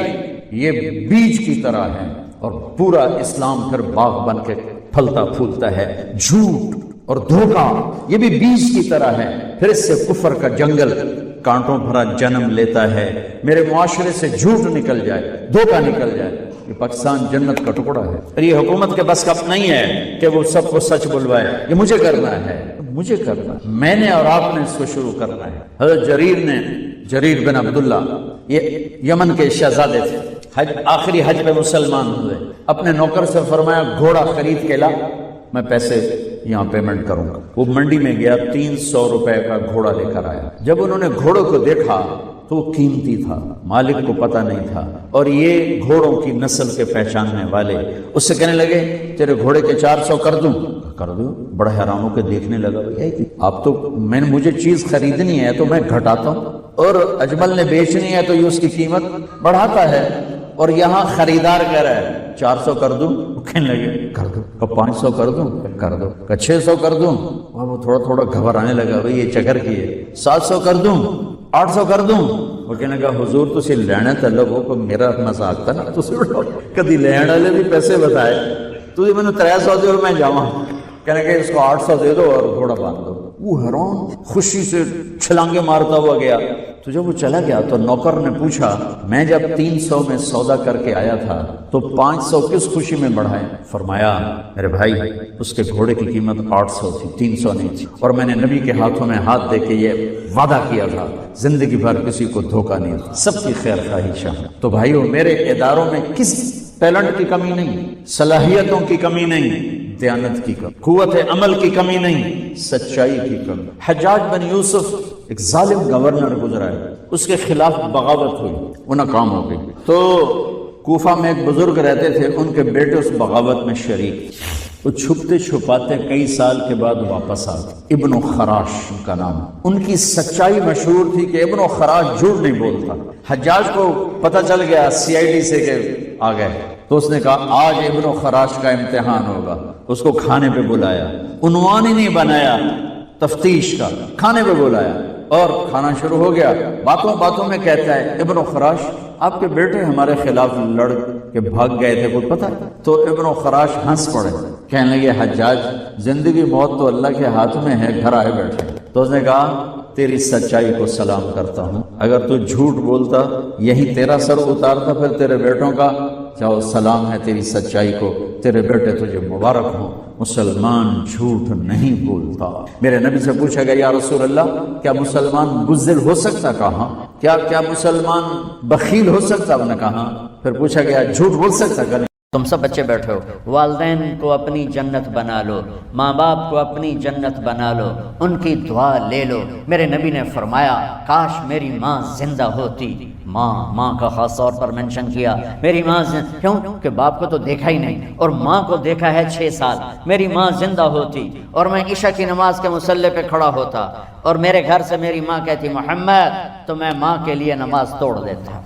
یہ بیج کی طرح ہے اور پورا اسلام پھر باغ بن کے پھلتا پھولتا ہے۔ جھوٹ اور دھوکہ یہ بھی بیج کی طرح ہے، پھر اس سے کفر کا جنگل کانٹوں بھرا جنم لیتا ہے۔ میرے معاشرے سے جھوٹ نکل جائے، دھوکہ نکل جائے، یہ پاکستان جنت کا ٹکڑا ہے۔ اور یہ حکومت کے بس کا نہیں ہے کہ وہ سب کو سچ بلوائے، یہ مجھے کرنا ہے، مجھے کرنا ہے، میں نے اور آپ نے اس کو شروع کرنا ہے۔ حضرت جریر بن عبداللہ یہ یمن کے شہزادے تھے، آخری حج پہ مسلمان ہوئے، اپنے نوکر سے فرمایا گھوڑا خرید کے لا، میں پیسے یہاں پیمنٹ کروں گا۔ وہ منڈی میں گیا، 300 روپے کا گھوڑا لے کر آیا۔ جب انہوں نے گھوڑوں کو دیکھا تو وہ قیمتی تھا، مالک کو پتہ نہیں تھا، اور یہ گھوڑوں کی نسل کے پہچاننے والے اس سے کہنے لگے تیرے گھوڑے کے 400 کر دوں؟ کر دوں۔ بڑا حیران ہو کے دیکھنے لگا، آپ تو مجھے چیز خریدنی ہے تو میں گھٹاتا ہوں، اور اجمل نے بیچنی ہے تو یہ اس کی قیمت بڑھاتا ہے، اور یہاں خریدار کہہ رہا ہے 400 کر دوں؟ کہنے لگے کر دو۔ 500 کر دوں؟ کر دو۔ 600 کر دوں؟ اور وہ تھوڑا تھوڑا گھبرانے لگا، بھئی یہ چکر کی ہے۔ 700 کر دوں؟ 800 کر دوں؟ وہ کہنے لگا حضور تسی لینا تے لوگوں کو میرا مذاق تھا نا، تسی کدی لینے والے بھی پیسے بتائے، تسی میں نے 300 دے اور میں جاواں، کہنے کہ اس کو 800 دے دو اور گھوڑا باندھ دو۔ وہ حیران خوشی سے چھلانگے مارتا ہوا گیا۔ تو جب وہ چلا گیا تو نوکر نے پوچھا میں جب 300 میں سودا کر کے آیا تھا تو 500 کس خوشی میں بڑھائے؟ فرمایا میرے بھائی اس کے گھوڑے کی قیمت 800 تھی، 300 نہیں تھی، اور میں نے نبی کے ہاتھوں میں ہاتھ دے کے یہ وعدہ کیا تھا زندگی بھر کسی کو دھوکہ نہیں، سب کی خیر خواہی شامل۔ تو بھائیو میرے اداروں میں کس ٹیلنٹ کی کمی نہیں، صلاحیتوں کی کمی نہیں، دیانت کی کمی، قوت عمل کی کمی نہیں، سچائی کی کمی۔ حجاج بن یوسف ایک ظالم گورنر گزرا ہے، اس کے خلاف بغاوت ہوئی، وہ ناکام ہو گئی۔ تو کوفہ میں ایک بزرگ رہتے تھے، ان کے بیٹے اس بغاوت میں شریک، وہ چھپتے چھپاتے کئی سال کے بعد واپس آ گئے۔ ابن خراش ان کا نام، ان کی سچائی مشہور تھی کہ ابن خراش جھوٹ نہیں بولتا۔ حجاج کو پتہ چل گیا CID سے کہ آ گئے، تو اس نے کہا آج ابن خراش کا امتحان ہوگا، اس کو کھانے پہ بلایا، عنوان ہی نہیں بنایا تفتیش کا، کھانے پہ بلایا اور کھانا شروع ہو گیا۔ باتوں باتوں میں کہتا ہے ابن خراش آپ کے بیٹے ہمارے خلاف لڑ کے بھاگ گئے تھے، کوئی پتہ؟ تو ابن خراش ہنس پڑے، کہنے لگے حجاج زندگی موت تو اللہ کے ہاتھ میں ہے، گھر آئے بیٹھے۔ تو اس نے کہا تیری سچائی کو سلام کرتا ہوں، اگر تو جھوٹ بولتا یہی تیرا سر اتارتا، پھر تیرے بیٹوں کا چاہو سلام ہے تیری سچائی کو، تیرے بیٹے تجھے مبارک ہوں، مسلمان جھوٹ نہیں بولتا۔ میرے نبی سے پوچھا گیا یا رسول اللہ کیا مسلمان بزدل ہو سکتا؟ کہا کیا مسلمان بخیل ہو سکتا؟ انہوں نے کہا۔ پھر پوچھا گیا جھوٹ بول سکتا؟ کہ تم سب بچے بیٹھے ہو، والدین کو اپنی جنت بنا لو، ماں باپ کو اپنی جنت بنا لو، ان کی دعا لے لو۔ میرے نبی نے فرمایا کاش میری ماں زندہ ہوتی۔ ماں کا خاص طور پر منشن کیا، میری ماں کیوں کہ باپ کو تو دیکھا ہی نہیں اور ماں کو دیکھا ہے 6 سال۔ میری ماں زندہ ہوتی اور میں عشاء کی نماز کے مصلی پہ کھڑا ہوتا اور میرے گھر سے میری ماں کہتی محمد، تو میں ماں کے لیے نماز توڑ دیتا۔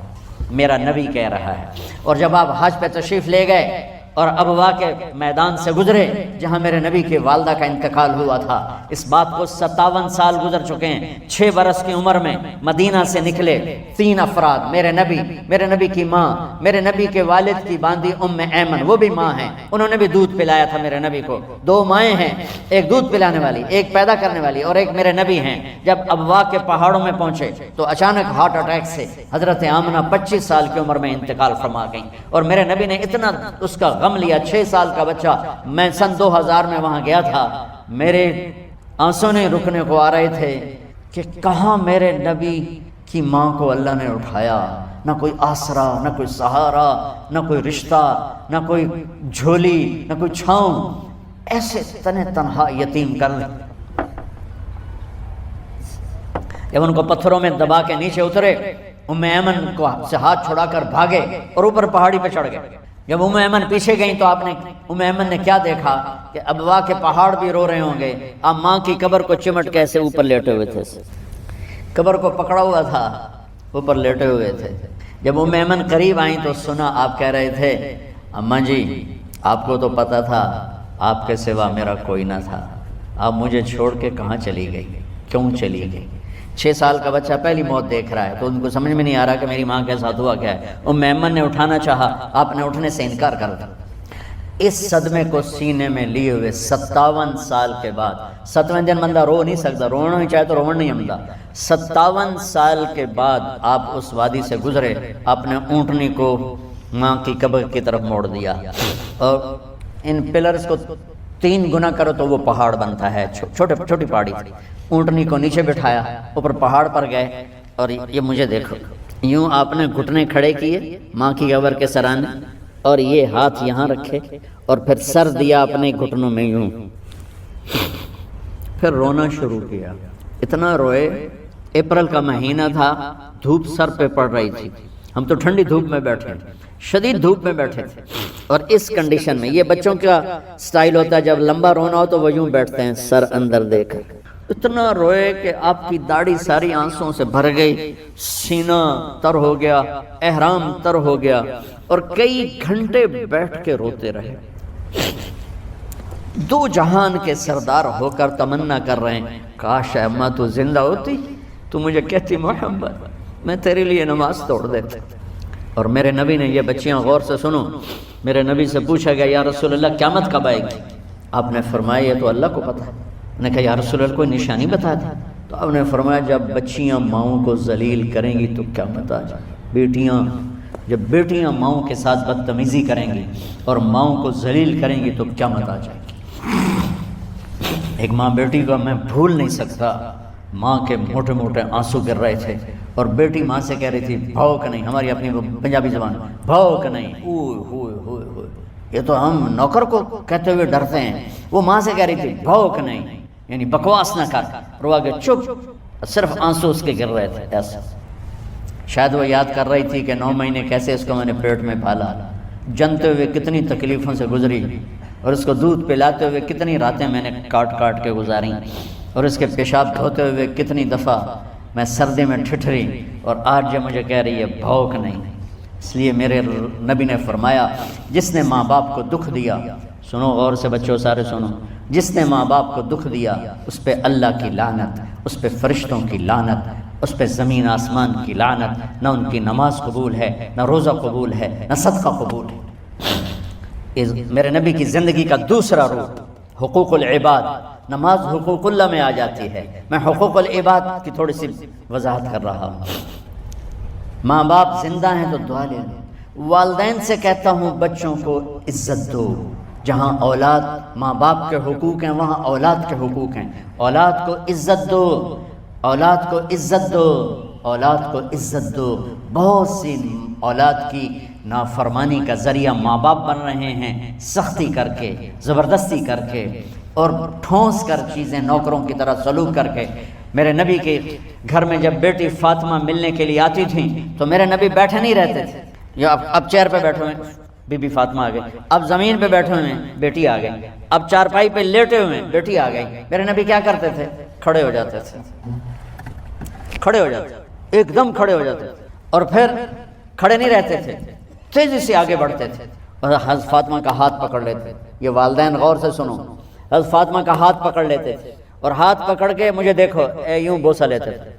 میرا نبی کہہ رہا ہے۔ اور جب آپ حج پہ تشریف لے گئے اور ابوا کے میدان سے گزرے جہاں میرے نبی کی والدہ کا انتقال ہوا تھا۔ اس بات کو 57 سال گزر چکے ہیں۔ 6 برس کی عمر میں مدینہ سے نکلے 3 افراد، میرے نبی کی ماں، میرے نبی کے والد کی باندی ام ایمن، وہ بھی ماں ہیں، انہوں نے بھی دودھ پلایا تھا میرے نبی کو۔ 2 مائیں ہیں، ایک دودھ پلانے والی، ایک پیدا کرنے والی، اور ایک میرے نبی ہیں۔ جب ابوا کے پہاڑوں میں پہنچے تو اچانک ہارٹ اٹیک سے حضرت آمنہ 25 سال کی عمر میں انتقال فرما گئیں، اور میرے نبی نے اتنا اس کا غم لیا۔ 6 سال کا بچہ، میں سن 2000 میں وہاں گیا تھا، میرے آنسوں نے رکنے کو آ رہے تھے کہ کہاں میرے نبی کی ماں کو اللہ نے اٹھایا، نہ کوئی آسرا، نہ کوئی سہارا، نہ کوئی رشتہ، نہ کوئی جھولی، نہ کوئی چھاؤں، ایسے تنہا یتیم کر دیں۔ جب ان کو پتھروں میں دبا کے نیچے اترے، ام ایمن کو سے ہاتھ چھڑا کر بھاگے اور اوپر پہاڑی پہ چڑھ گئے۔ جب ام ایمن پیچھے گئیں تو ام ایمن نے کیا دیکھا کہ ابوا کے پہاڑ بھی رو رہے ہوں گے، آپ ماں کی قبر کو چمٹ کے ایسے اوپر لیٹے ہوئے تھے، قبر کو پکڑا ہوا تھا، اوپر لیٹے ہوئے تھے۔ جب ام ایمن قریب آئیں تو سنا آپ کہہ رہے تھے، اماں جی آپ کو تو پتا تھا آپ کے سوا میرا کوئی نہ تھا، آپ مجھے چھوڑ کے کہاں چلی گئی، کیوں چلی گئی؟ 6 سال کا بچہ پہلی موت دیکھ رہا ہے تو ان کو سمجھ میں نہیں آ رہا کہ میری ماں کے ساتھ ہوا کیا ہے۔ ام ایمن نے اٹھانا چاہا، آپ نے اٹھنے سے انکار کر دیا۔ اس صدمے کو سینے میں لیے ہوئے 57 سال کے بعد، 7ویں دن بندہ رو نہیں سکتا، رونا ہی چاہے تو رونا نہیں آتا، 57 سال کے بعد آپ اس وادی سے گزرے، آپ نے اونٹنی کو ماں کی قبر کی طرف موڑ دیا، اور ان پلرز کو 3 گنا کرو تو وہ پہاڑ بنتا ہے، چھوٹی پہاڑی تھی۔ اونٹنی کو نیچے بٹھایا، اوپر پہاڑ پر گئے، اور یہ مجھے دیکھو، یوں آپ نے گھٹنے کھڑے کیے ماں کی قبر کے سرانے، اور یہ ہاتھ یہاں رکھے، اور پھر سر دیا اپنے گھٹنوں میں یوں، پھر رونا شروع کیا۔ اتنا روئے، اپریل کا مہینہ تھا، دھوپ سر پہ پڑ رہی تھی، ہم تو ٹھنڈی دھوپ میں بیٹھے تھے، شدید دھوپ میں بیٹھے تھے، اور اس کنڈیشن میں یہ بچوں کا سٹائل ہوتا ہے، جب لمبا رونا ہو تو وہ یوں بیٹھتے ہیں سر اندر دے کر۔ اتنا روئے کہ آپ کی داڑھی ساری آنسوں سے بھر گئی، سینہ تر ہو گیا، احرام تر ہو گیا، اور کئی گھنٹے بیٹھ کے روتے رہے۔ 2 جہان کے سردار ہو کر تمنا کر رہے ہیں، کاش اماں تو زندہ ہوتی، تو مجھے کہتی محمد میں تیرے لیے نماز توڑ دیتا۔ اور میرے نبی نے، یہ بچیاں غور سے سنو، میرے نبی سے پوچھا گیا یا رسول اللہ قیامت کب آئے گی؟ آپ نے فرمایا یہ تو اللہ کو پتہ ہے۔ نے کہا یا رسول اللہ کوئی نشانی بتا دیں؟ تو آپ نے فرمایا جب بچیاں ماؤں کو ذلیل کریں گی تو قیامت آ جائے گی۔ جب بیٹیاں ماؤں کے ساتھ بدتمیزی کریں گی اور ماؤں کو ذلیل کریں گی تو قیامت آ جائے گی۔ ایک ماں بیٹی کو میں بھول نہیں سکتا، ماں کے موٹے موٹے آنسو گر رہے تھے، اور بیٹی ماں سے کہہ رہی تھی بھوک نہیں، ہماری اپنی پنجابی زبان بھوک نہیں، اوئے ہوئے ہوئے ہوئے، یہ تو ہم نوکر کو کہتے ہوئے ڈرتے ہیں، وہ ماں سے کہہ رہی تھی بھوک نہیں، یعنی بکواس نہ کر، اور وہ آگے چپ، صرف آنسو اس کے گر رہے تھے ایسا۔ شاید وہ یاد کر رہی تھی کہ 9 مہینے کیسے اس کو میں نے پیٹ میں پالا، جنتے ہوئے کتنی تکلیفوں سے گزری، اور اس کو دودھ پلاتے ہوئے کتنی راتیں میں نے کاٹ کاٹ کے گزاری، اور اس کے پیشاب دھوتے ہوئے کتنی دفعہ میں سردی میں ٹھٹھری، اور آج جو مجھے کہہ رہی ہے بھوک نہیں۔ اس لیے میرے نبی نے فرمایا جس نے ماں باپ کو دکھ دیا، سنو غور سے بچوں سارے سنو، جس نے ماں باپ کو دکھ دیا اس پہ اللہ کی لعنت، اس پہ فرشتوں کی لعنت، اس پہ زمین آسمان کی لعنت، نہ ان کی نماز قبول ہے، نہ روزہ قبول ہے، نہ صدقہ قبول ہے۔ میرے نبی کی زندگی کا دوسرا روپ حقوق العباد، نماز حقوق اللہ میں آ جاتی ہے، میں حقوق العباد کی تھوڑی سی وضاحت کر رہا ہوں۔ ماں باپ زندہ ہیں تو دعا لے لیں۔ والدین سے کہتا ہوں بچوں کو عزت دو، جہاں اولاد ماں باپ کے حقوق ہیں وہاں اولاد کے حقوق ہیں، اولاد کو عزت دو، اولاد کو عزت دو، اولاد کو عزت دو۔ بہت سی اولاد کی نافرمانی کا ذریعہ ماں باپ بن رہے ہیں، سختی کر کے، زبردستی کر کے، اور ٹھونس کر چیزیں نوکروں کی طرح سلوک کر کے۔ میرے نبی کے گھر میں جب بیٹی فاطمہ ملنے کے لیے آتی تھیں تو میرے نبی بیٹھے نہیں رہتے تھے، یا اب چیئر پہ بیٹھے ہوئے بی بی فاطمہ آ گئی، اب زمین پہ بیٹھے ہوئے ہیں بیٹی آ گئی، اب چارپائی پہ لیٹے ہوئے ہیں بیٹی آ گئی۔ میرے نبی کیا کرتے تھے؟ کھڑے ہو جاتے تھے، کھڑے ہو جاتے، ایک دم کھڑے ہو جاتے تھے، اور پھر کھڑے نہیں رہتے تھے، تیزی سے آگے بڑھتے تھے، اور حضرت فاطمہ کا ہاتھ پکڑ لیتے. یہ والدین غور سے سنو، حضرت فاطمہ کا ہاتھ پکڑ لیتے تھے اور ہاتھ پکڑ کے مجھے دیکھو یوں بوسہ لیتے تھے،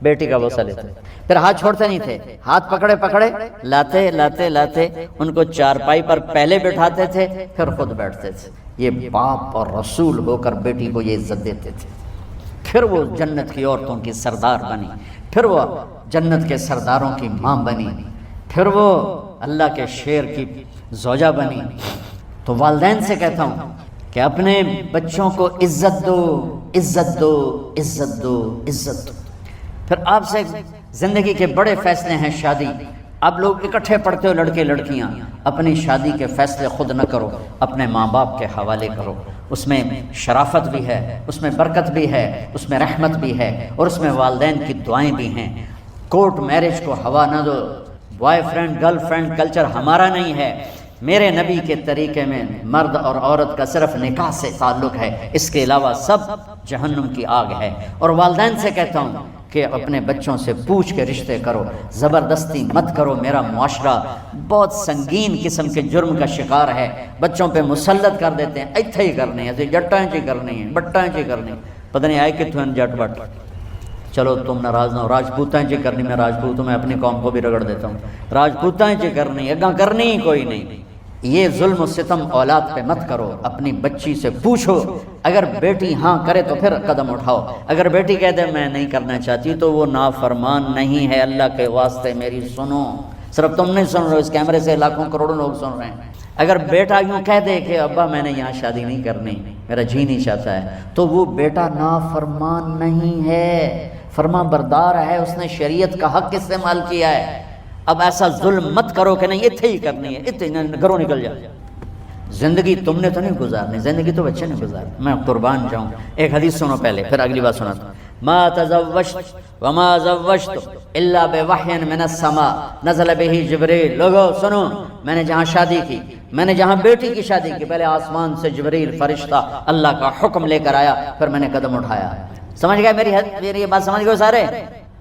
بیٹی کا بوسہ لیتے تھے. پھر ہاتھ چھوڑتے نہیں تھے، ہاتھ پکڑے پکڑے لاتے لاتے لاتے ان کو چارپائی پر پہلے بٹھاتے تھے، پھر خود بیٹھتے تھے. یہ باپ اور رسول ہو کر بیٹی کو یہ عزت دیتے تھے. پھر وہ جنت کی عورتوں کی سردار بنی، پھر وہ جنت کے سرداروں کی ماں بنی، پھر وہ اللہ کے شیر کی زوجہ بنی. تو والدین سے کہتا ہوں کہ اپنے بچوں کو عزت دو، عزت دو، عزت دو، عزت دو. پھر آپ سے زندگی کے بڑے فیصلے ہیں شادی. آپ لوگ اکٹھے پڑھتے ہو لڑکے لڑکیاں، اپنی شادی کے فیصلے خود نہ کرو، اپنے ماں باپ کے حوالے کرو. اس میں شرافت بھی ہے، اس میں برکت بھی ہے، اس میں رحمت بھی ہے، اور اس میں والدین کی دعائیں بھی ہیں. کورٹ میرج کو ہوا نہ دو. Boyfriend girlfriend culture ہمارا نہیں ہے. میرے نبی کے طریقے میں مرد اور عورت کا صرف نکاح سے تعلق ہے، اس کے علاوہ سب جہنم کی آگ ہے. اور والدین سے کہتا ہوں کہ اپنے بچوں سے پوچھ کے رشتے کرو، زبردستی مت کرو. میرا معاشرہ بہت سنگین قسم کے جرم کا شکار ہے، بچوں پہ مسلط کر دیتے ہیں، ایتھے ہی کرنی ہے، جٹائیں چی کرنی ہے، بٹائیں چی کرنی ہے. پتہ نہیں آئے کتوں جٹ بٹ. چلو تم ناراض نہ ہو، راجپوتائیں چی کرنی، میں راجپوت ہوں، میں اپنی قوم کو بھی رگڑ دیتا ہوں. راجپوتائیں چی کرنی، اگاں کرنی ہی کوئی نہیں. یہ ظلم و ستم اولاد پہ مت کرو. اپنی بچی سے پوچھو، اگر بیٹی ہاں کرے تو پھر قدم اٹھاؤ. اگر بیٹی کہہ دے میں نہیں کرنا چاہتی تو وہ نافرمان نہیں ہے. اللہ کے واسطے میری سنو، صرف تم نہیں سن رہے، اس کیمرے سے لاکھوں کروڑوں لوگ سن رہے ہیں. اگر بیٹا یوں کہہ دے کہ ابا میں نے یہاں شادی نہیں کرنی، میرا جی نہیں چاہتا ہے، تو وہ بیٹا نافرمان نہیں ہے، فرما بردار ہے. اس نے شریعت کا حق استعمال کیا ہے. اب ایسا ظلم مت کرو کہ نہیں اتھے ہی کرنی ہے، اتھے گھروں نکل جا. زندگی تم نے تو نہیں گزارنی، زندگی تو بچے نے گزارنی. میں قربان جاؤں. ایک حدیث سنو پہلے، پھر اگلی بات سناتا ہوں. ما تزوجت وما زوجت الا بوحی من السماء نزل به جبریل. لوگو سنو، میں نے جہاں شادی کی، میں نے جہاں بیٹی کی شادی کی، پہلے آسمان سے جبریل فرشتہ اللہ کا حکم لے کر آیا، پھر میں نے قدم اٹھایا. سمجھ گئے میری یہ بات؟ سمجھ گئے سارے؟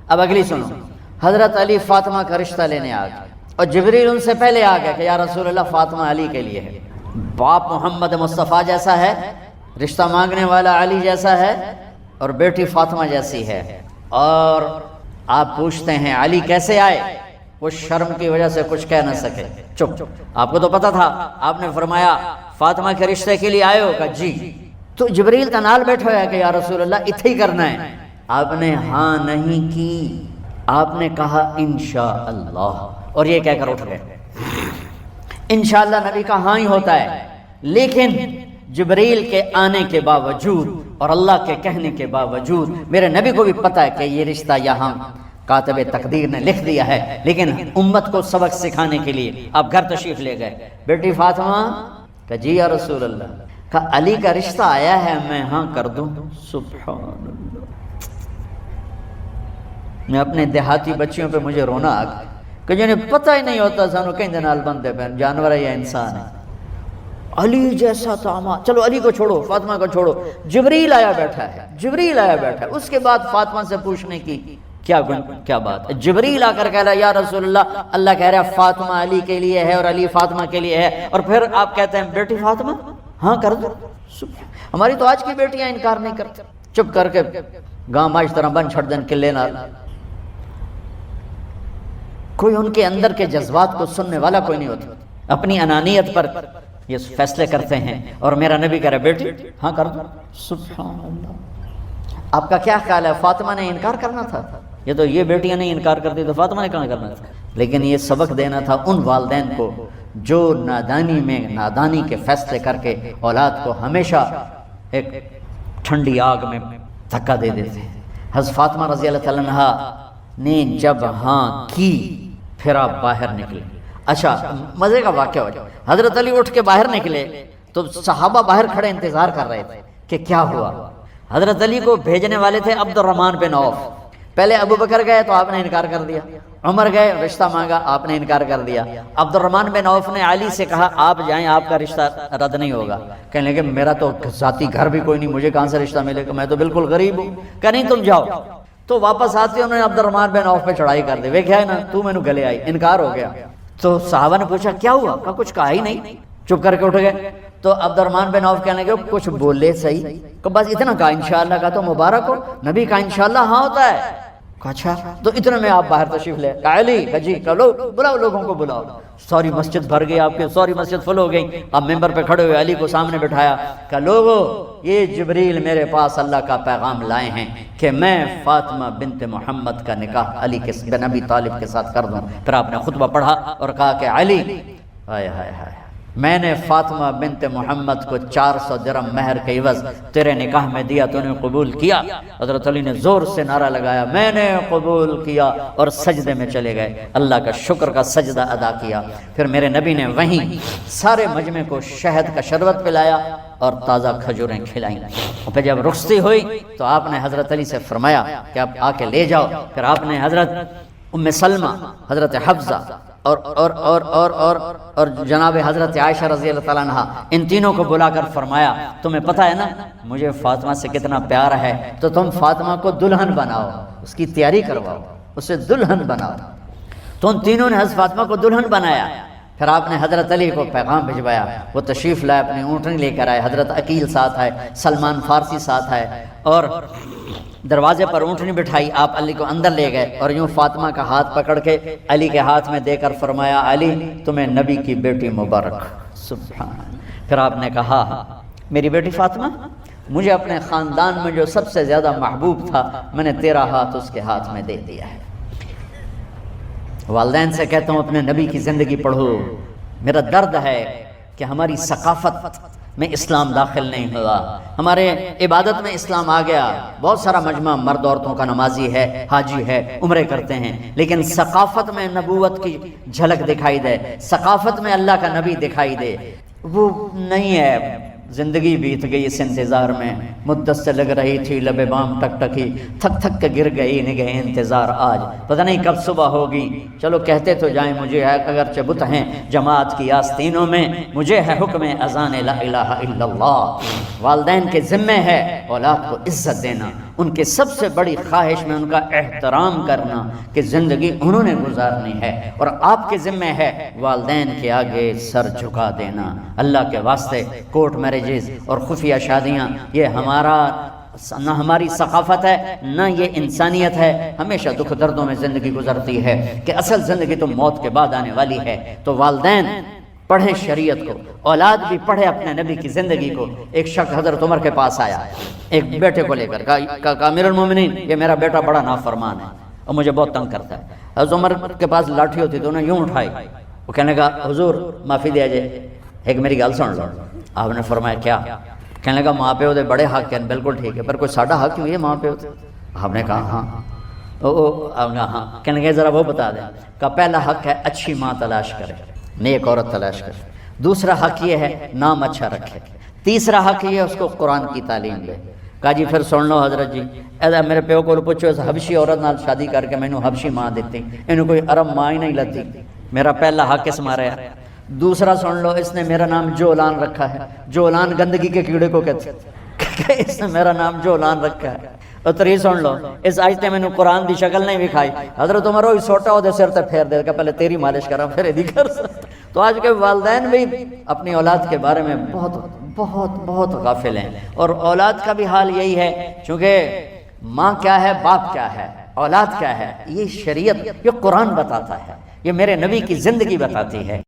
اب اگلی سنو. حضرت علی فاطمہ کا رشتہ لینے آ گئے اور جبریل ان سے پہلے آ گیا کہ یا رسول اللہ فاطمہ علی کے لیے ہے. باپ محمد مصطفیٰ جیسا ہے، رشتہ مانگنے والا علی جیسا ہے، اور بیٹی فاطمہ جیسی ہے. اور آپ پوچھتے ہیں علی کیسے آئے؟ وہ شرم کی وجہ سے کچھ کہہ نہ سکے، چپ. آپ کو تو پتا تھا، آپ نے فرمایا فاطمہ کے رشتے کے لیے آئے ہو؟ کہا جی. تو جبریل کا نال بیٹھا ہوا ہے کہ یا رسول اللہ اتھے ہی کرنا ہے. آپ نے ہاں نہیں کی، آپ نے کہا انشاءاللہ، اور یہ کہہ کر اٹھ گئے. انشاءاللہ نبی کا ہاں ہی ہوتا ہے، لیکن جبریل کے آنے کے باوجود اور اللہ کے کہنے کے باوجود میرے نبی کو بھی پتا ہے کہ یہ رشتہ یہاں کاتب تقدیر نے لکھ دیا ہے، لیکن امت کو سبق سکھانے کے لیے آپ گھر تشریف لے گئے. بیٹی فاطمہ کہ جی یا رسول اللہ. کہا علی کا رشتہ آیا ہے، میں ہاں کر دوں؟ سبحان اللہ. میں اپنے دیہاتی بچیوں پہ مجھے رونا آ گیا کہ جنہیں پتہ ہی نہیں ہوتا سانو کہیں دنال بندے پہ جانور ہے یا انسان ہے. علی جیسا داماد. چلو علی کو چھوڑو، فاطمہ کو چھوڑو، جبریل آیا بیٹھا ہے، جبریل آیا بیٹھا ہے. اس کے بعد فاطمہ سے پوچھنے کی کیا بات ہے؟ جبریل آ کر کہہ رہا ہے یا رسول اللہ، اللہ کہہ رہا ہے فاطمہ علی کے لیے ہے اور علی فاطمہ کے لیے ہے، اور پھر آپ کہتے ہیں بیٹی فاطمہ ہاں کر دو. ہماری تو آج کی بیٹیاں انکار نہیں کرتی، چپ کر کے گاں ماج طرح بن چھڑ دن کلے نال. کوئی ان کے اندر کے جذبات کو سننے والا کوئی نہیں ہوتا. اپنی انانیت پر یہ فیصلے کرتے ہیں. اور میرا نبی کہہ رہا بیٹی ہاں کر دو. سبحان اللہ. آپ کا کیا خیال ہے؟ فاطمہ نے انکار کرنا تھا؟ یہ تو یہ بیٹیاں نہیں انکار کرتی تو فاطمہ نے کہاں کرنا تھا؟ لیکن یہ سبق دینا تھا ان والدین کو جو نادانی میں نادانی کے فیصلے کر کے اولاد کو ہمیشہ ایک ٹھنڈی آگ میں دھکا دے دیتے ہیں. حضرت فاطمہ رضی اللہ تعالیٰ عنہا نے جب ہاں کی پھر آپ باہر نکلے. اچھا مزے کا واقعہ ہو جائے. حضرت علی اٹھ کے باہر نکلے تو صحابہ باہر کھڑے انتظار کر رہے تھے کہ کیا ہوا. حضرت علی کو بھیجنے والے تھے عبد الرحمن بن عوف. پہلے ابو بکر گئے تو آپ نے انکار کر دیا، عمر گئے رشتہ مانگا، آپ نے انکار کر دیا. عبد الرحمن بن عوف نے علی سے کہا آپ جائیں، آپ کا رشتہ رد نہیں ہوگا. کہنے لگے میرا تو ذاتی گھر بھی کوئی نہیں، مجھے کہاں سے رشتہ ملے گا، میں تو بالکل غریب ہوں. کہ نہیں تم جاؤ. تو واپس آتے انہوں نے عبد الرحمن بن عوف پہ چڑھائی کر دی. وہ کیا ہے نا تو میں نے گلے آئی، انکار ہو گیا. تو صحابہ نے پوچھا کیا ہوا؟ کہا کچھ کہا ہی نہیں، چپ کر کے اٹھ گئے۔ تو عبد الرحمن بن عوف کہنے لگے کچھ بولے صحیح، کہ بس اتنا کہا انشاءاللہ کا تو مبارک ہو، نبی کا انشاءاللہ ہاں ہوتا ہے۔ کہا اچھا، تو اتنے میں آپ باہر تشریف لے، کہا علی، کہا جی، کہا لو بلاؤ، لوگوں کو بلاؤ۔ ساری مسجد بھر گئی، آپ کے ساری مسجد فل ہو گئی۔ اب ممبر پہ کھڑے ہوئے علی کو سامنے بٹھایا، کہا لوگو، یہ جبریل میرے پاس اللہ کا پیغام لائے ہیں کہ میں فاطمہ بنت محمد کا نکاح علی بن ابی طالب کے ساتھ کر دوں۔ پھر آپ نے خطبہ پڑھا اور کہا کہ علی، ہائے ہائے ہائے، میں نے فاطمہ بنت محمد کو 400 درہم مہر کے عوض تیرے نکاح میں دیا، تو نے قبول کیا؟ حضرت علی نے زور سے نعرہ لگایا، میں نے قبول کیا، اور سجدے میں چلے گئے، اللہ کا شکر کا سجدہ ادا کیا۔ پھر میرے نبی نے وہیں سارے مجمع کو شہد کا شربت پلایا اور تازہ کھجوریں کھلائیں۔ اور پھر جب رخصتی ہوئی تو آپ نے حضرت علی سے فرمایا کہ آپ آ کے لے جاؤ۔ پھر آپ نے حضرت ام سلمہ، حضرت حفصہ اور جناب حضرت عائشہ رضی اللہ تعالیٰ عنہ، ان تینوں کو بلا کر فرمایا تمہیں پتہ ہے نا مجھے فاطمہ سے کتنا پیار ہے، تو تم فاطمہ کو دلہن بناؤ، اس کی تیاری کرواؤ، اسے دلہن بناؤ۔ تو ان تینوں نے حضرت فاطمہ کو دلہن بنایا۔ پھر آپ نے حضرت علی کو پیغام بھجوایا، وہ تشریف لائے، اپنی اونٹنی لے کر آئے، حضرت عقیل ساتھ آئے، سلمان فارسی ساتھ آئے، اور دروازے پر اونٹنی بٹھائی، آپ علی کو اندر لے گئے اور یوں فاطمہ کا ہاتھ پکڑ کے علی کے ہاتھ میں دے کر فرمایا علی تمہیں نبی کی بیٹی مبارک۔ سبحان۔ پھر آپ نے کہا میری بیٹی فاطمہ، مجھے اپنے خاندان میں جو سب سے زیادہ محبوب تھا میں نے تیرا ہاتھ اس کے ہاتھ میں دے دیا ہے۔ والدین سے کہتا ہوں اپنے نبی کی زندگی پڑھو۔ میرا درد ہے کہ ہماری ثقافت میں اسلام داخل نہیں ہوا، ہمارے عبادت میں اسلام آ گیا، بہت سارا مجمع مرد عورتوں کا نمازی ہے، حاجی ہے، عمرے کرتے ہیں، لیکن ثقافت میں نبوت کی جھلک دکھائی دے، ثقافت میں اللہ کا نبی دکھائی دے، وہ نہیں ہے۔ زندگی بیت گئی اس انتظار میں، مدت سے لگ رہی تھی لب بام ٹک ٹکی، تھک تھک کے گر گئی نگہ انتظار آج، پتہ نہیں کب صبح ہوگی، چلو کہتے تو جائیں مجھے ہے اگرچہ بت ہیں جماعت کی آستینوں میں، مجھے ہے حکم اذان لا الہ الا اللہ۔ والدین کے ذمہ ہے اولاد کو عزت دینا، ان کے سب سے بڑی خواہش میں ان کا احترام کرنا کہ زندگی انہوں نے گزارنی ہے، اور آپ کے ذمہ ہے والدین کے آگے سر جھکا دینا۔ اللہ کے واسطے کورٹ میرجز اور خفیہ شادیاں یہ نہ ہماری ثقافت ہے نہ یہ انسانیت ہے، ہمیشہ دکھ دردوں میں زندگی گزرتی ہے کہ اصل زندگی تو موت کے بعد آنے والی ہے۔ تو والدین پڑھیں شریعت کو، اولاد بھی پڑھے اپنے نبی کی زندگی کو۔ ایک شخص حضرت عمر کے پاس آیا ایک بیٹے کو لے کر، کہا امیر المومنین یہ میرا بیٹا بڑا نافرمان ہے اور مجھے بہت تنگ کرتا ہے۔ حضرت عمر کے پاس لاٹھی ہوتی تو انہیں یوں اٹھائی، وہ کہنے لگا حضور معافی دیا جائے، ایک میری گل سن لو۔ آپ نے فرمایا کیا؟ کہنے لگا ماں پیو دے بڑے حق ہیں، بالکل ٹھیک ہے، پر کوئی ساڈا حق کیوں ہے ماں پیو تے؟ آپ نے کہا ہاں۔ آپ نے ہاں، کہنے لگا ذرا وہ بتا دیں۔ کہا پہلا حق ہے اچھی ماں تلاش کرے، نیک عورت تلاش کرے، دوسرا حق یہ ہے نام اچھا رکھے، تیسرا حق یہ ہے اس کو قرآن کی تعلیم دے۔ کہا جی پھر سن لو حضرت جی، ایسا میرے پیو کو پوچھو اس حبشی عورت نال شادی کر کے مینوں حبشی ماں دیتی، انہوں کوئی عرب ماں ہی نہیں لتی، میرا پہلا حق اس مارا ہے۔ دوسرا سن لو، اس نے میرا نام جولان رکھا ہے، جولان گندگی کے کیڑے کو کہتے ہیں، اس نے میرا نام جولان رکھا ہے۔ اور تری سن لو، اس آج تے مینوں قرآن دی شکل نہیں دکھائی، حضرت عمر ہوئی سوٹا ہو دے سر تے پھیر دے کہ پہلے تیری مالش کرا پھر ایدی کر سکتا۔ تو آج کے والدین بھی اپنی اولاد کے بارے میں بہت بہت بہت غافل ہیں، اور اولاد کا بھی حال یہی ہے، چونکہ ماں کیا ہے، باپ کیا ہے، اولاد کیا ہے، یہ شریعت، یہ قرآن بتاتا ہے، یہ میرے نبی کی زندگی بتاتی ہے۔